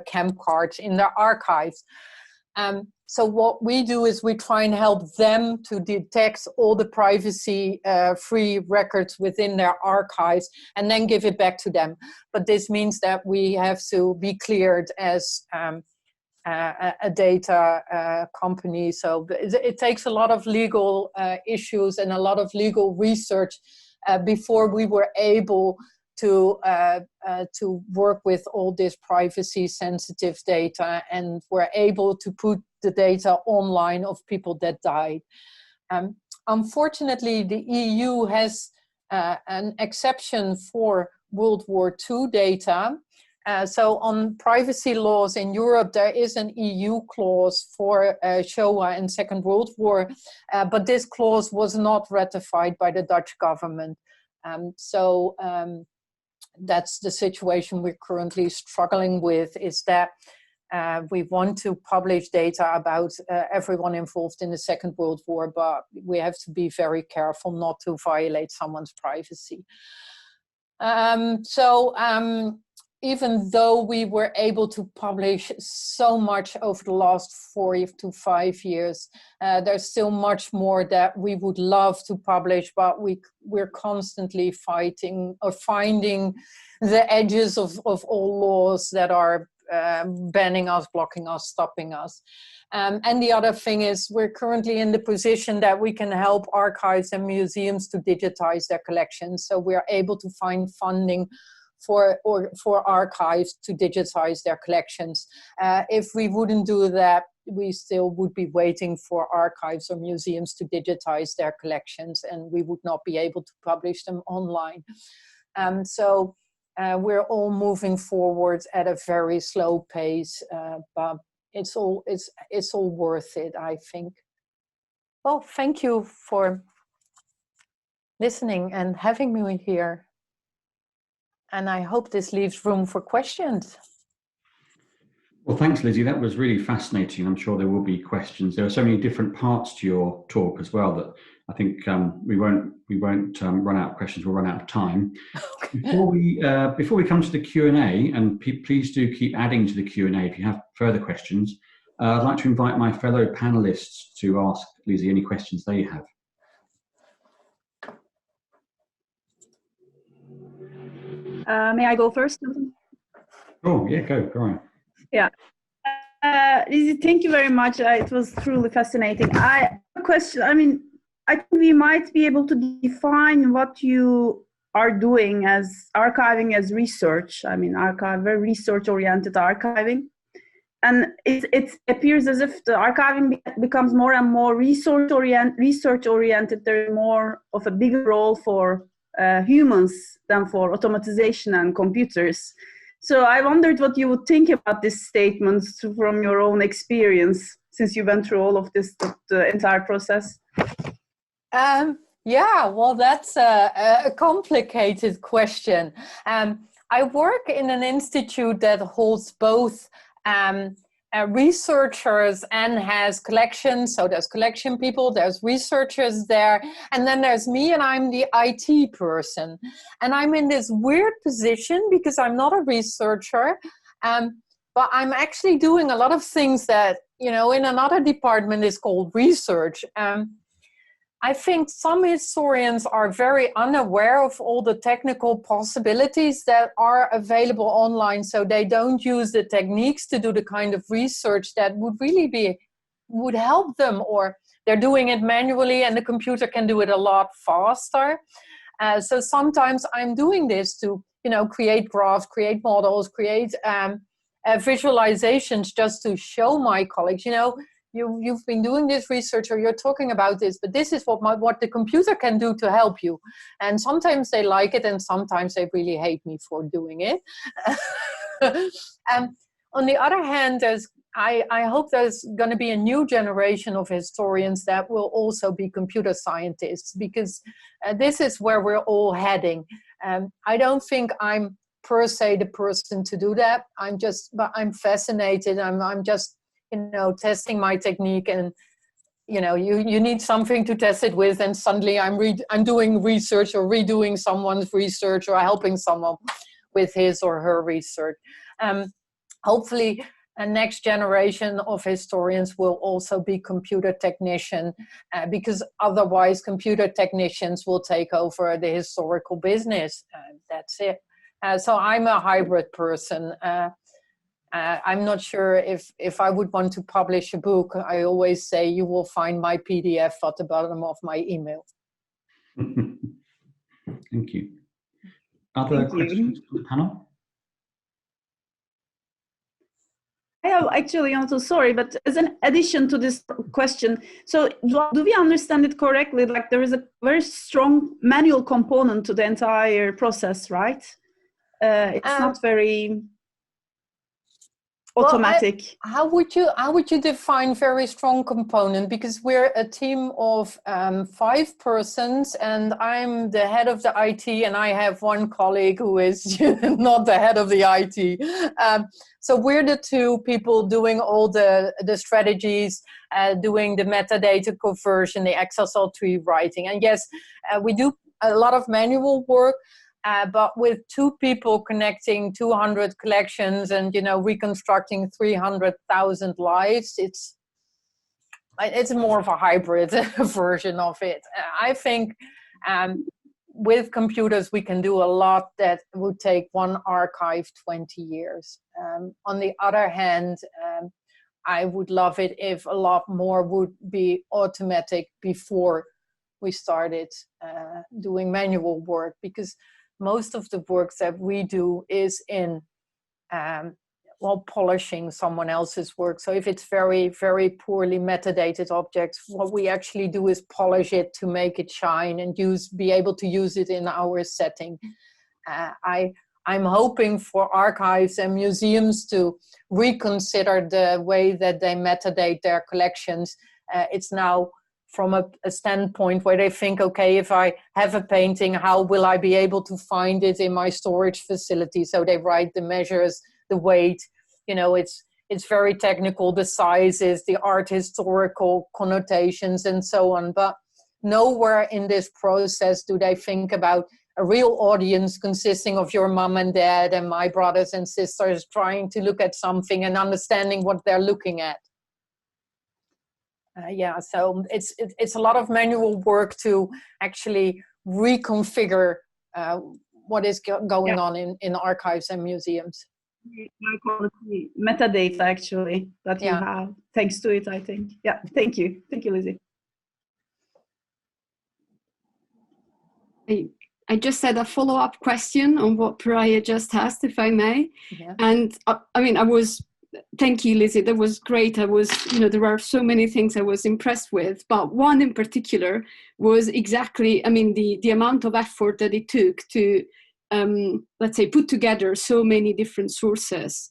camp cards in their archives. So what we do is we try and help them to detect all the privacy-free records within their archives and then give it back to them. But this means that we have to be cleared as a data company. So it takes a lot of legal issues and a lot of legal research before we were able to work with all this privacy sensitive data, and we're able to put the data online of people that died. Unfortunately, the EU has an exception for World War II data. So on privacy laws in Europe, there is an EU clause for Shoah and Second World War, but this clause was not ratified by the Dutch government. That's the situation we're currently struggling with, is that we want to publish data about everyone involved in the Second World War, but we have to be very careful not to violate someone's privacy. Even though we were able to publish so much over the last 4 to 5 years, there's still much more that we would love to publish, but we're constantly fighting or finding the edges of all laws that are banning us, blocking us, stopping us. And the other thing is, we're currently in the position that we can help archives and museums to digitize their collections. So we're able to find funding for archives to digitize their collections. If we wouldn't do that, we still would be waiting for archives or museums to digitize their collections, and we would not be able to publish them online. We're all moving forward at a very slow pace, but it's all worth it, I think. Well, thank you for listening and having me here. And I hope this leaves room for questions. Well, thanks, Lizzy. That was really fascinating. I'm sure there will be questions. There are so many different parts to your talk as well that I think we won't run out of questions. We'll run out of time. Before we come to the Q&A, and please do keep adding to the Q&A if you have further questions. I'd like to invite my fellow panelists to ask Lizzy any questions they have. May I go first? Oh, yeah, go on. Yeah. Lizzy, thank you very much. It was truly fascinating. I have a question. I mean, I think we might be able to define what you are doing as archiving as research. I mean, very research-oriented archiving. And it appears as if the archiving becomes more and more research-oriented. There's more of a bigger role for humans than for automatization and computers. So I wondered what you would think about this statement from your own experience, since you went through all of this, the entire process. Yeah, well, that's a complicated question. I work in an institute that holds both researchers and has collections. So there's collection people, there's researchers there, and then there's me, and I'm the IT person. And I'm in this weird position because I'm not a researcher, but I'm actually doing a lot of things that, in another department is called research. I think some historians are very unaware of all the technical possibilities that are available online, so they don't use the techniques to do the kind of research that would help them, or they're doing it manually and the computer can do it a lot faster. So sometimes I'm doing this to, create graphs, create models, create visualizations just to show my colleagues, you've been doing this research, or you're talking about this, but this is what the computer can do to help you. And sometimes they like it, and sometimes they really hate me for doing it. On the other hand, I hope there's going to be a new generation of historians that will also be computer scientists, because this is where we're all heading. I don't think I'm per se the person to do that. I'm fascinated. I'm just testing my technique, and you need something to test it with, and suddenly I'm doing research or redoing someone's research or helping someone with his or her research. Hopefully a next generation of historians will also be computer technician, because otherwise computer technicians will take over the historical business. That's it. So I'm a hybrid person. I'm not sure if I would want to publish a book. I always say you will find my PDF at the bottom of my email. Thank you. Other questions from the panel? I have actually also, sorry, but as an addition to this question, so do we understand it correctly? Like there is a very strong manual component to the entire process, right? It's not very automatic. Well, how would you define very strong component? Because we're a team of 5 persons, and I'm the head of the IT, and I have one colleague who is not the head of the IT. So we're the 2 people doing all the strategies, doing the metadata conversion, the XSL tree writing. And yes, we do a lot of manual work. But with 2 people connecting 200 collections and, reconstructing 300,000 lives, it's more of a hybrid version of it. I think with computers, we can do a lot that would take one archive 20 years. On the other hand, I would love it if a lot more would be automatic before we started doing manual work, because most of the work that we do is in, polishing someone else's work. So if it's very, very poorly metadated objects, what we actually do is polish it to make it shine and be able to use it in our setting. I'm hoping for archives and museums to reconsider the way that they metadate their collections. It's now from a standpoint where they think, okay, if I have a painting, how will I be able to find it in my storage facility? So they write the measures, the weight, it's very technical, the sizes, the art historical connotations and so on. But nowhere in this process do they think about a real audience consisting of your mom and dad and my brothers and sisters trying to look at something and understanding what they're looking at. Yeah, so it's a lot of manual work to actually reconfigure what is going on in archives and museums. High quality metadata actually that you have, thanks to it, I think. Yeah, thank you, Lizzy. I just had a follow-up question on what Priya just asked, if I may. Yeah. And I mean, thank you, Lizzy. That was great. There are so many things I was impressed with, but one in particular was exactly, I mean, the amount of effort that it took to, let's say, put together so many different sources.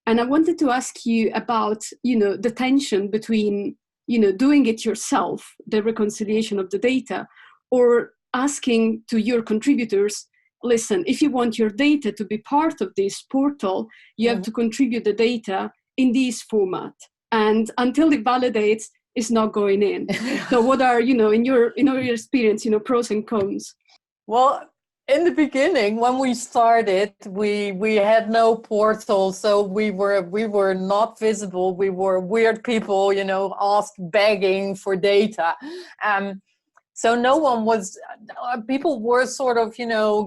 And I wanted to ask you about, the tension between, doing it yourself, the reconciliation of the data, or asking to your contributors, listen, if you want your data to be part of this portal, you have to contribute the data in this format. And until it validates, it's not going in. So what are, in your experience, pros and cons? Well, in the beginning, when we started, we had no portal, so we were not visible. We were weird people, begging for data. So no one was, people were sort of,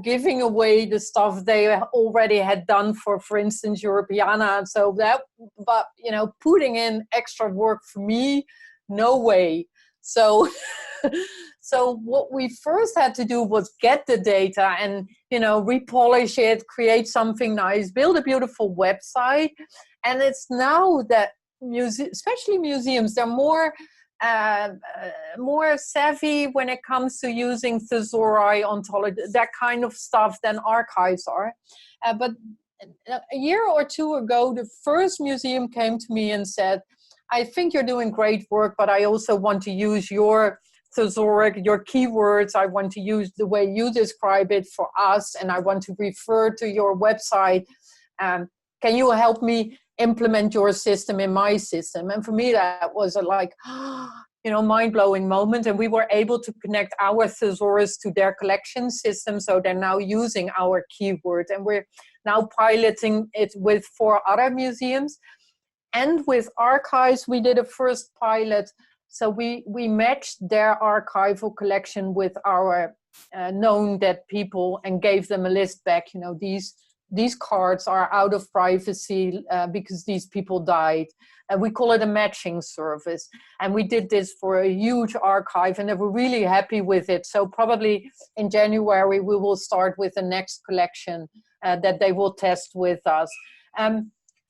giving away the stuff they already had done for instance, Europeana. So but, putting in extra work for me, no way. So, so what we first had to do was get the data and, repolish it, create something nice, build a beautiful website. And it's now that especially museums, they're more savvy when it comes to using thesauri, ontology, that kind of stuff than archives are. But a year or two ago, the first museum came to me and said, I think you're doing great work, but I also want to use your thesauric, your keywords. I want to use the way you describe it for us, and I want to refer to your website. Can you help me implement your system in my system? And for me, that was a mind-blowing moment. And we were able to connect our thesaurus to their collection system. So they're now using our keyword. And we're now piloting it with 4 other museums. And with archives, we did a first pilot. So we matched their archival collection with our known dead people and gave them a list back. These cards are out of privacy because these people died. And we call it a matching service. And we did this for a huge archive and they were really happy with it. So probably in January, we will start with the next collection that they will test with us.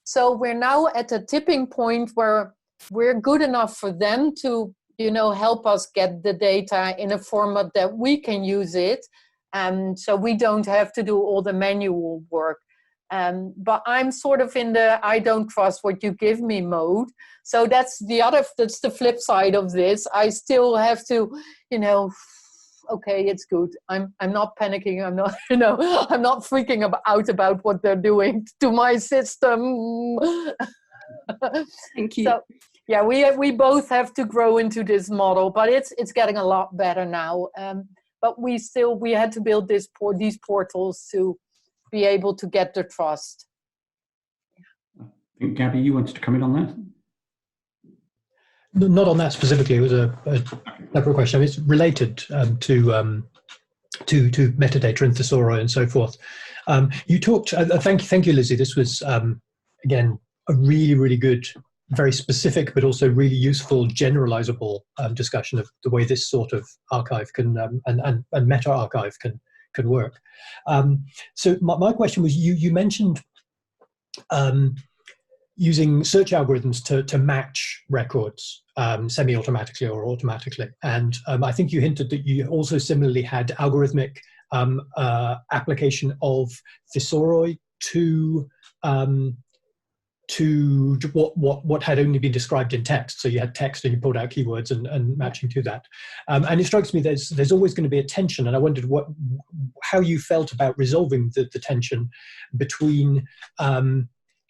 So we're now at a tipping point where we're good enough for them to, help us get the data in a format that we can use it. So we don't have to do all the manual work. But I'm sort of in the I don't trust what you give me mode. So that's the flip side of this. I still have to, okay, it's good. I'm not panicking. I'm not, I'm not freaking out about what they're doing to my system. Thank you. So, yeah, we both have to grow into this model, but it's getting a lot better now. But we had to build these portals to be able to get the trust. I think, Gabby, you wanted to come in on that? Not on that specifically. It was a separate question. It's related to metadata and thesauri and so forth. You talked. Thank you, Lizzy. This was again a really, really good, very specific, but also really useful, generalizable discussion of the way this sort of archive can and meta archive can work. So my question was, you mentioned using search algorithms to match records semi-automatically or automatically, and I think you hinted that you also similarly had algorithmic application of thesauri to what had only been described in text. So you had text and you pulled out keywords and matching to that. And it strikes me there's always going to be a tension, and I wondered how you felt about resolving the tension between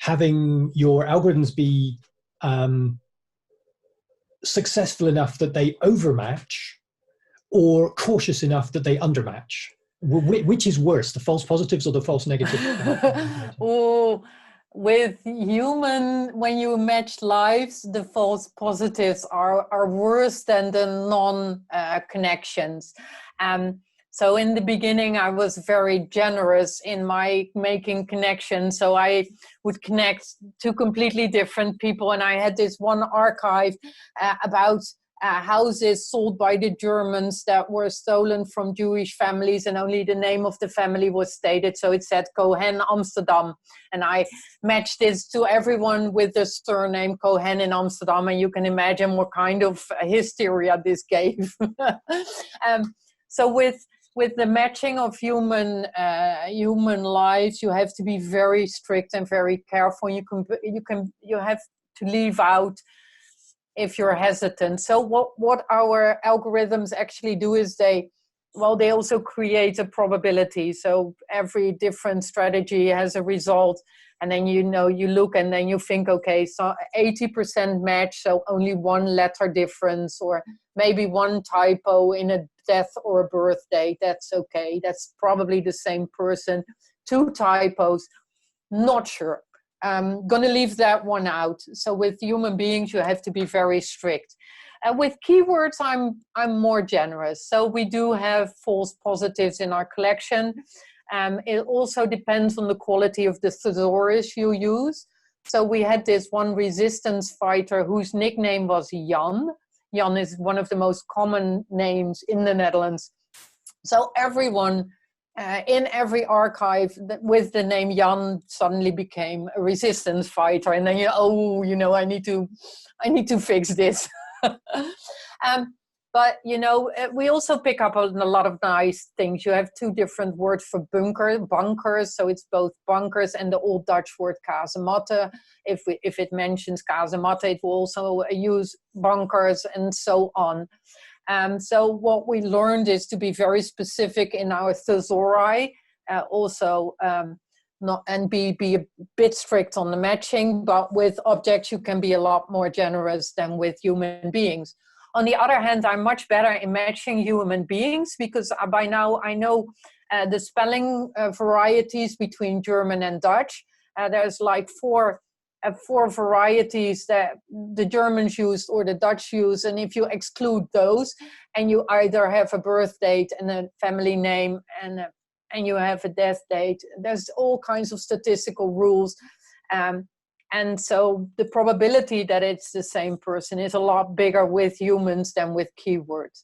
having your algorithms be successful enough that they overmatch, or cautious enough that they undermatch? Which is worse, the false positives or the false negatives? Oh, with human, when you match lives, the false positives are worse than the non-connections. So in the beginning, I was very generous in my making connections. So I would connect two completely different people. And I had this one archive about houses sold by the Germans that were stolen from Jewish families, and only the name of the family was stated. So it said Cohen, Amsterdam. And I matched this to everyone with the surname Cohen in Amsterdam. And you can imagine what kind of hysteria this gave. So with the matching of human lives, you have to be very strict and very careful. You have to leave out if you're hesitant. So what our algorithms actually do is they also create a probability. So every different strategy has a result, and then you look and then you think, okay, so 80% match, so only one letter difference, or maybe one typo in a death or a birth date. That's okay. That's probably the same person. 2 typos, not sure. I'm going to leave that one out. So with human beings, you have to be very strict. With keywords, I'm more generous. So we do have false positives in our collection. It also depends on the quality of the thesaurus you use. So we had this one resistance fighter whose nickname was Jan. Jan is one of the most common names in the Netherlands. So everyone in every archive with the name Jan suddenly became a resistance fighter, and then I need to fix this. But we also pick up on a lot of nice things. You have 2 different words for bunkers, so it's both bunkers and the Old Dutch word kazematte. If it mentions kazematte, it will also use bunkers and so on. So what we learned is to be very specific in our thesauri, be a bit strict on the matching, but with objects you can be a lot more generous than with human beings. On the other hand, I'm much better in matching human beings because by now I know the spelling varieties between German and Dutch. There's like four varieties that the Germans use or the Dutch use, and if you exclude those and you either have a birth date and a family name and you have a death date, there's all kinds of statistical rules. And so the probability that it's the same person is a lot bigger with humans than with keywords.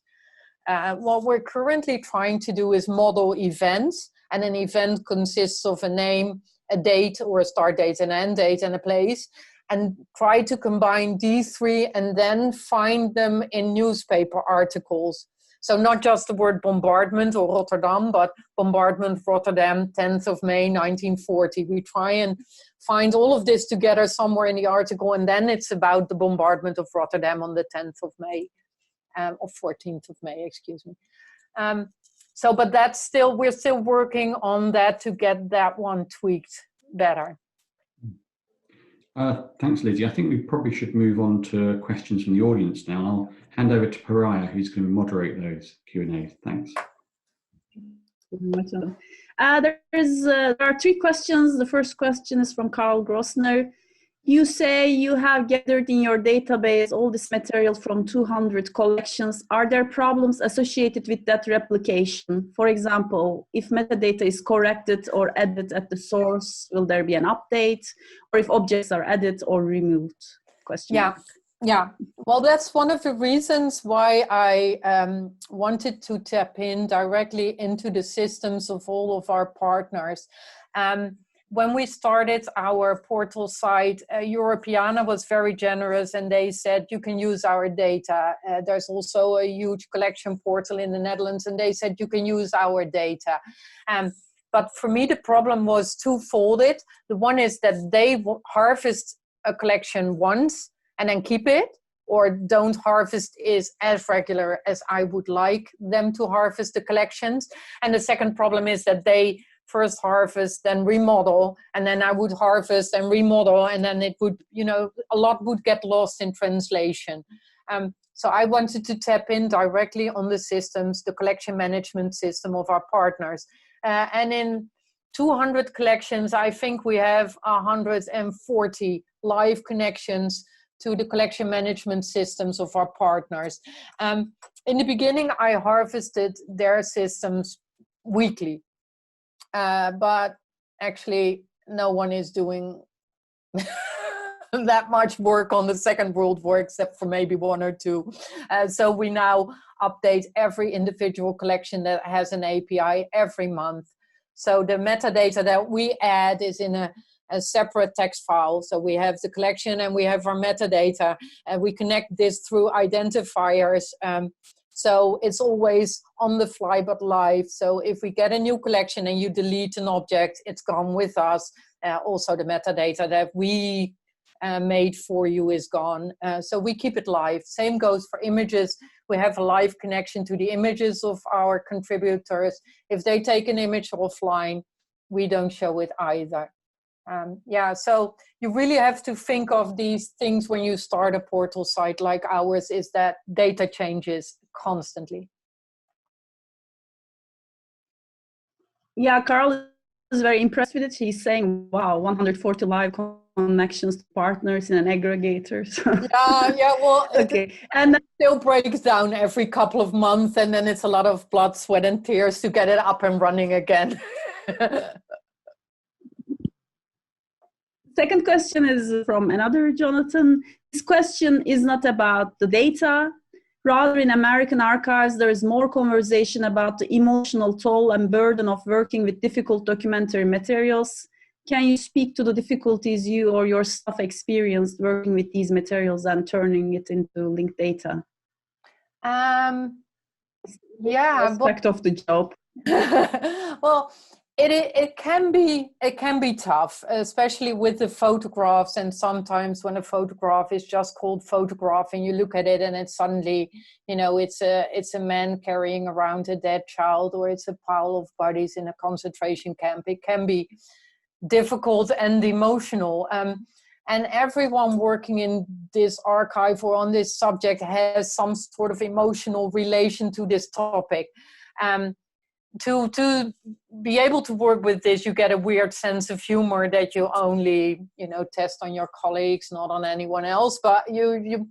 What we're currently trying to do is model events, and an event consists of a name, a date or a start date, an end date, and a place, and try to combine these 3 and then find them in newspaper articles. So not just the word bombardment or Rotterdam, but bombardment Rotterdam, 10th of May, 1940. We try and find all of this together somewhere in the article, and then it's about the bombardment of Rotterdam on the 10th of May, or 14th of May, excuse me. But we're still working on that to get that one tweaked better. Thanks, Lizzy. I think we probably should move on to questions from the audience now. I'll hand over to Pariah, who's going to moderate those Q&As. Thanks. There are 3 questions. The first question is from Carl Grossner. You say you have gathered in your database all this material from 200 collections. Are there problems associated with that replication? For example, if metadata is corrected or added at the source, will there be an update? Or if objects are added or removed? Yeah. Well, that's one of the reasons why I wanted to tap in directly into the systems of all of our partners. When we started our portal site, Europeana was very generous, and they said, you can use our data. There's also a huge collection portal in the Netherlands, and they said, you can use our data. But for me, the problem was two-folded. The one is that they harvest a collection once and then keep it, or don't harvest is as regular as I would like them to harvest the collections. And the second problem is that they first harvest, then remodel, and then I would harvest and remodel, and then it would, a lot would get lost in translation. So I wanted to tap in directly on the systems, the collection management system of our partners. And in 200 collections, I think we have 140 live connections to the collection management systems of our partners. In the beginning, I harvested their systems weekly, but actually no one is doing that much work on the Second World War, except for maybe one or two. So we now update every individual collection that has an API every month. So the metadata that we add is in a separate text file. So we have the collection and we have our metadata, and we connect this through identifiers. So it's always on the fly but live. So if we get a new collection and you delete an object, it's gone with us. Also the metadata that we made for you is gone. So we keep it live. Same goes for images. We have a live connection to the images of our contributors. If they take an image offline, we don't show it either. Yeah, so you really have to think of these things when you start a portal site like ours, is that data changes constantly. Yeah, Carl is very impressed with it. He's saying, wow, 140 live connections to partners in an aggregator. So. Yeah, well, okay. And it still breaks down every couple of months, and then it's a lot of blood, sweat, and tears to get it up and running again. Second question is from another Jonathan. This question is not about the data. Rather, in American archives, there is more conversation about the emotional toll and burden of working with difficult documentary materials. Can you speak to the difficulties you or your staff experienced working with these materials and turning it into linked data? Yeah, aspect of the job. Well, it can be tough, especially with the photographs. And sometimes when a photograph is just called photograph, and you look at it and it's suddenly, it's a man carrying around a dead child, or it's a pile of bodies in a concentration camp. It can be difficult and emotional. And everyone working in this archive or on this subject has some sort of emotional relation to this topic. To be able to work with this, you get a weird sense of humor that you only, test on your colleagues, not on anyone else. But you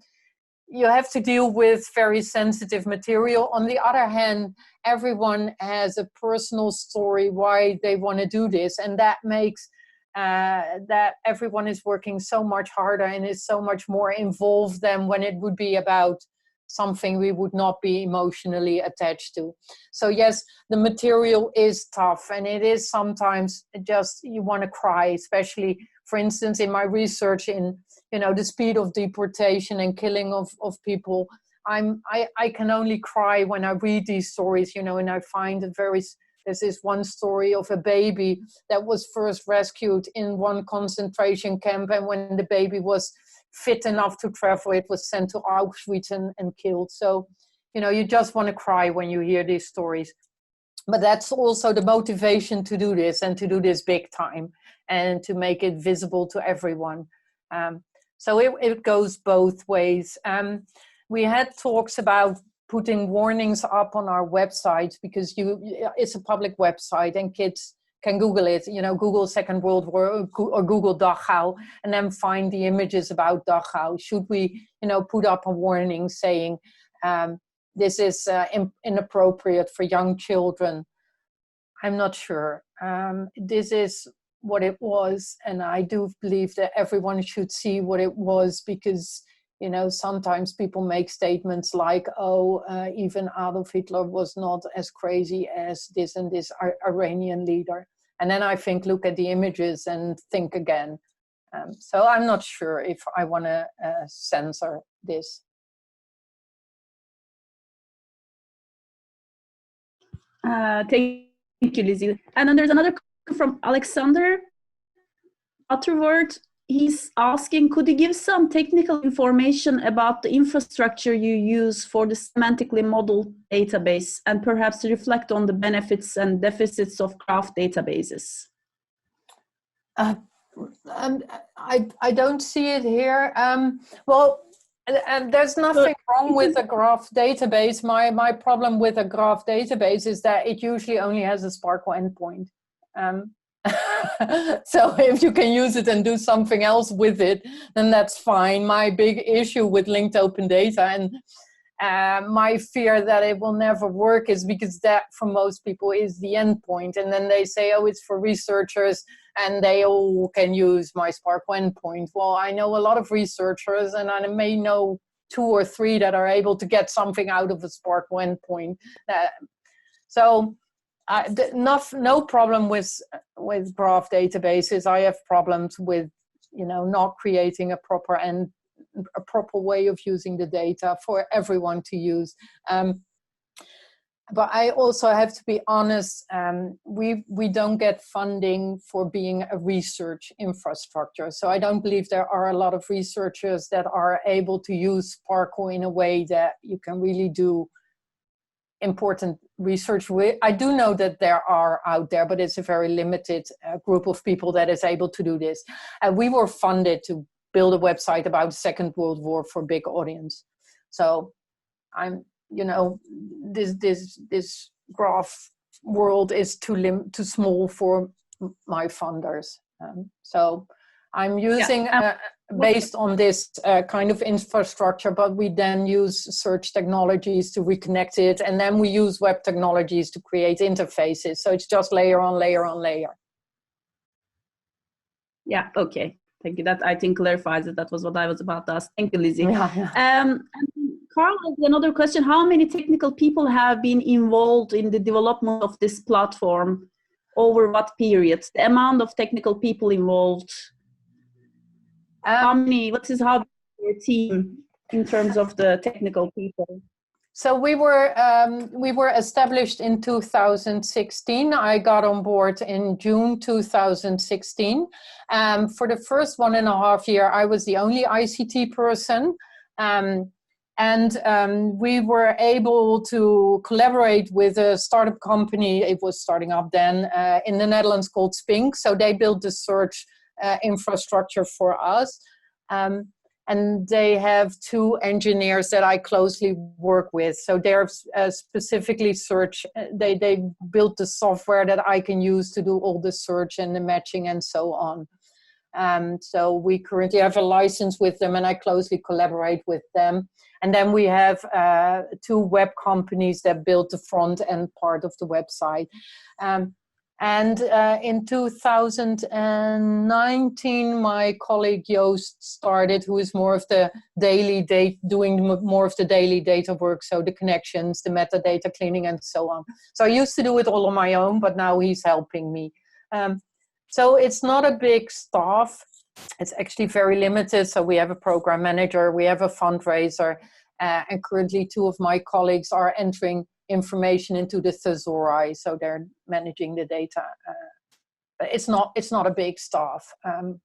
have to deal with very sensitive material. On the other hand, everyone has a personal story why they want to do this, and that makes that everyone is working so much harder and is so much more involved than when it would be about something we would not be emotionally attached to. So yes, the material is tough, and it is sometimes just you want to cry, especially, for instance, in my research in the speed of deportation and killing of people. I can only cry when I read these stories, and I find it there's this one story of a baby that was first rescued in one concentration camp, and when the baby was fit enough to travel, it was sent to Auschwitz and killed. So, you just want to cry when you hear these stories. But that's also the motivation to do this, and to do this big time, and to make it visible to everyone. So it goes both ways. We had talks about putting warnings up on our website, because it's a public website and kids can Google it, Google Second World War or Google Dachau, and then find the images about Dachau. Should we, put up a warning saying this is inappropriate for young children? I'm not sure. This is what it was, and I do believe that everyone should see what it was, because sometimes people make statements like, even Adolf Hitler was not as crazy as this and this Iranian leader. And then I think, look at the images and think again. So I'm not sure if I want to censor this. Thank you, Lizzy. And then there's another question from Alexander Butterworth. He's asking, could you give some technical information about the infrastructure you use for the semantically modeled database, and perhaps reflect on the benefits and deficits of graph databases? I don't see it here. Well, And there's nothing wrong with a graph database. My problem with a graph database is that it usually only has a SPARQL endpoint. So if you can use it and do something else with it, then that's fine. My big issue with linked open data and my fear that it will never work is because that for most people is the endpoint. And then they say, oh, it's for researchers and they all can use my SPARQL endpoint. Well, I know a lot of researchers and I may know 2 or 3 that are able to get something out of a SPARQL endpoint. So no problem with graph databases. I have problems with, not creating a proper way of using the data for everyone to use. But I also have to be honest, we don't get funding for being a research infrastructure. So I don't believe there are a lot of researchers that are able to use SPARQL in a way that you can really do important research with. I do know that there are out there, but it's a very limited group of people that is able to do this. And we were funded to build a website about the Second World War for a big audience. So I'm, this graph world is too small for my funders. So I'm using based on this kind of infrastructure, but we then use search technologies to reconnect it, and then we use web technologies to create interfaces. So it's just layer on layer on layer. Yeah, okay. Thank you. That I think clarifies it. That was what I was about to ask. Thank you, Lizzy. Yeah. And Carl has another question. How many technical people have been involved in the development of this platform? Over what periods? The amount of technical people involved? How big is your team in terms of the technical people? So we were established in 2016. I got on board in June 2016. For the first 1.5 years, I was the only ICT person. We were able to collaborate with a startup company. It was starting up then in the Netherlands called Spink. So they built the search infrastructure for us. And they have 2 engineers that I closely work with. So they're specifically search. They built the software that I can use to do all the search and the matching and so on. So we currently have a license with them and I closely collaborate with them. And then we have 2 web companies that build the front end part of the website. In 2019, my colleague Joost started, who is more of the daily data, doing more of the daily data work, so the connections, the metadata cleaning, and so on. So I used to do it all on my own, but now he's helping me. So it's not a big staff. It's actually very limited. So we have a program manager, we have a fundraiser, and currently 2 of my colleagues are entering information into the thesauri, so they're managing the data. But it's not a big staff, and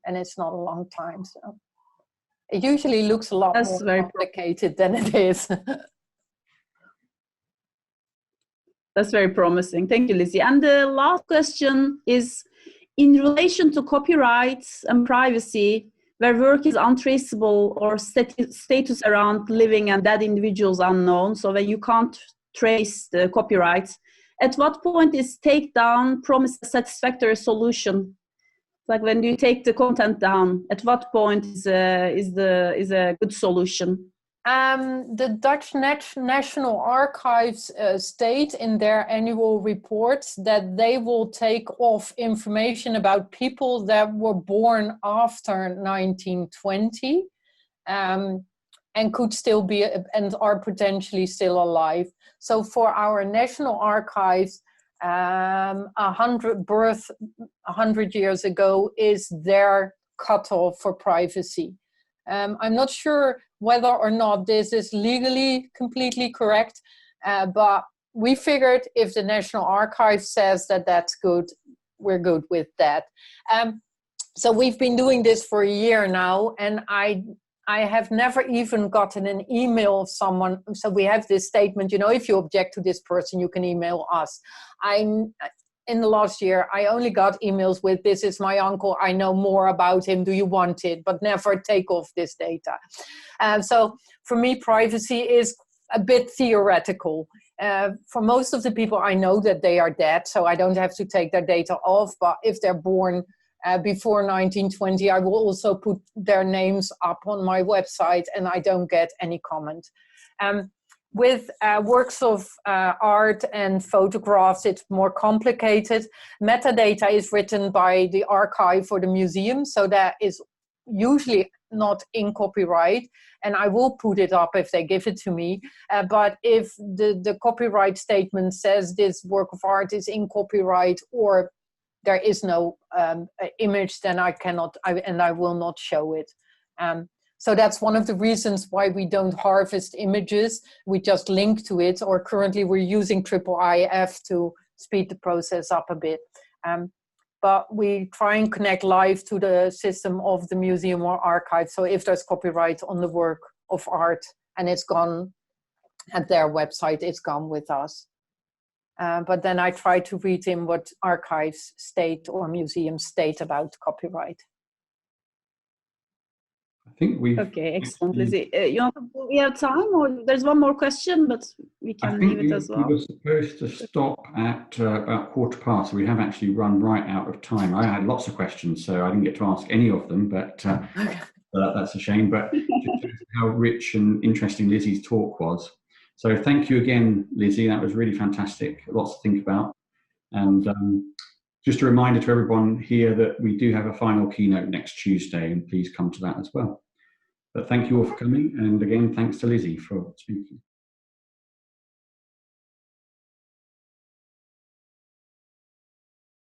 it's not a long time. So it usually looks a lot more complicated than it is. That's very promising. Thank you, Lizzy. And the last question is, in relation to copyrights and privacy, where work is untraceable or status around living and dead individuals unknown, so when you can't trace the copyrights, at what point is takedown promise a satisfactory solution? Like when you take the content down, at what point is a good solution? The Dutch National Archives state in their annual reports that they will take off information about people that were born after 1920 and could still be and are potentially still alive. So for our National Archives, 100 years ago is their cutoff for privacy. I'm not sure whether or not this is legally completely correct, but we figured if the National Archive says that that's good, we're good with that. So we've been doing this for a year now, and I have never even gotten an email of someone. So we have this statement, if you object to this person, you can email us. in the last year, I only got emails with, this is my uncle, I know more about him, do you want it? But never take off this data. So for me, privacy is a bit theoretical. For most of the people, I know that they are dead, so I don't have to take their data off. But if they're born before 1920, I will also put their names up on my website, and I don't get any comment. With works of art and photographs, it's more complicated. Metadata is written by the archive for the museum, so that is usually not in copyright, and I will put it up if they give it to me. But if the copyright statement says this work of art is in copyright or there is no image, then I cannot, and I will not show it. So that's one of the reasons why we don't harvest images. We just link to it, or currently we're using IIIF to speed the process up a bit. But we try and connect live to the system of the museum or archive. So if there's copyright on the work of art and it's gone at their website, it's gone with us. But then I try to read in what archives state or museums state about copyright. I think we. Okay, excellent, Lizzy. We have time, or there's one more question, but we can leave it as well. We were supposed to stop at about 15:15, so we have actually run right out of time. I had lots of questions, so I didn't get to ask any of them, but that's a shame. But just how rich and interesting Lizzy's talk was. So thank you again, Lizzy. That was really fantastic. Lots to think about. And just a reminder to everyone here that we do have a final keynote next Tuesday, and please come to that as well. But thank you all for coming, and again, thanks to Lizzy for speaking.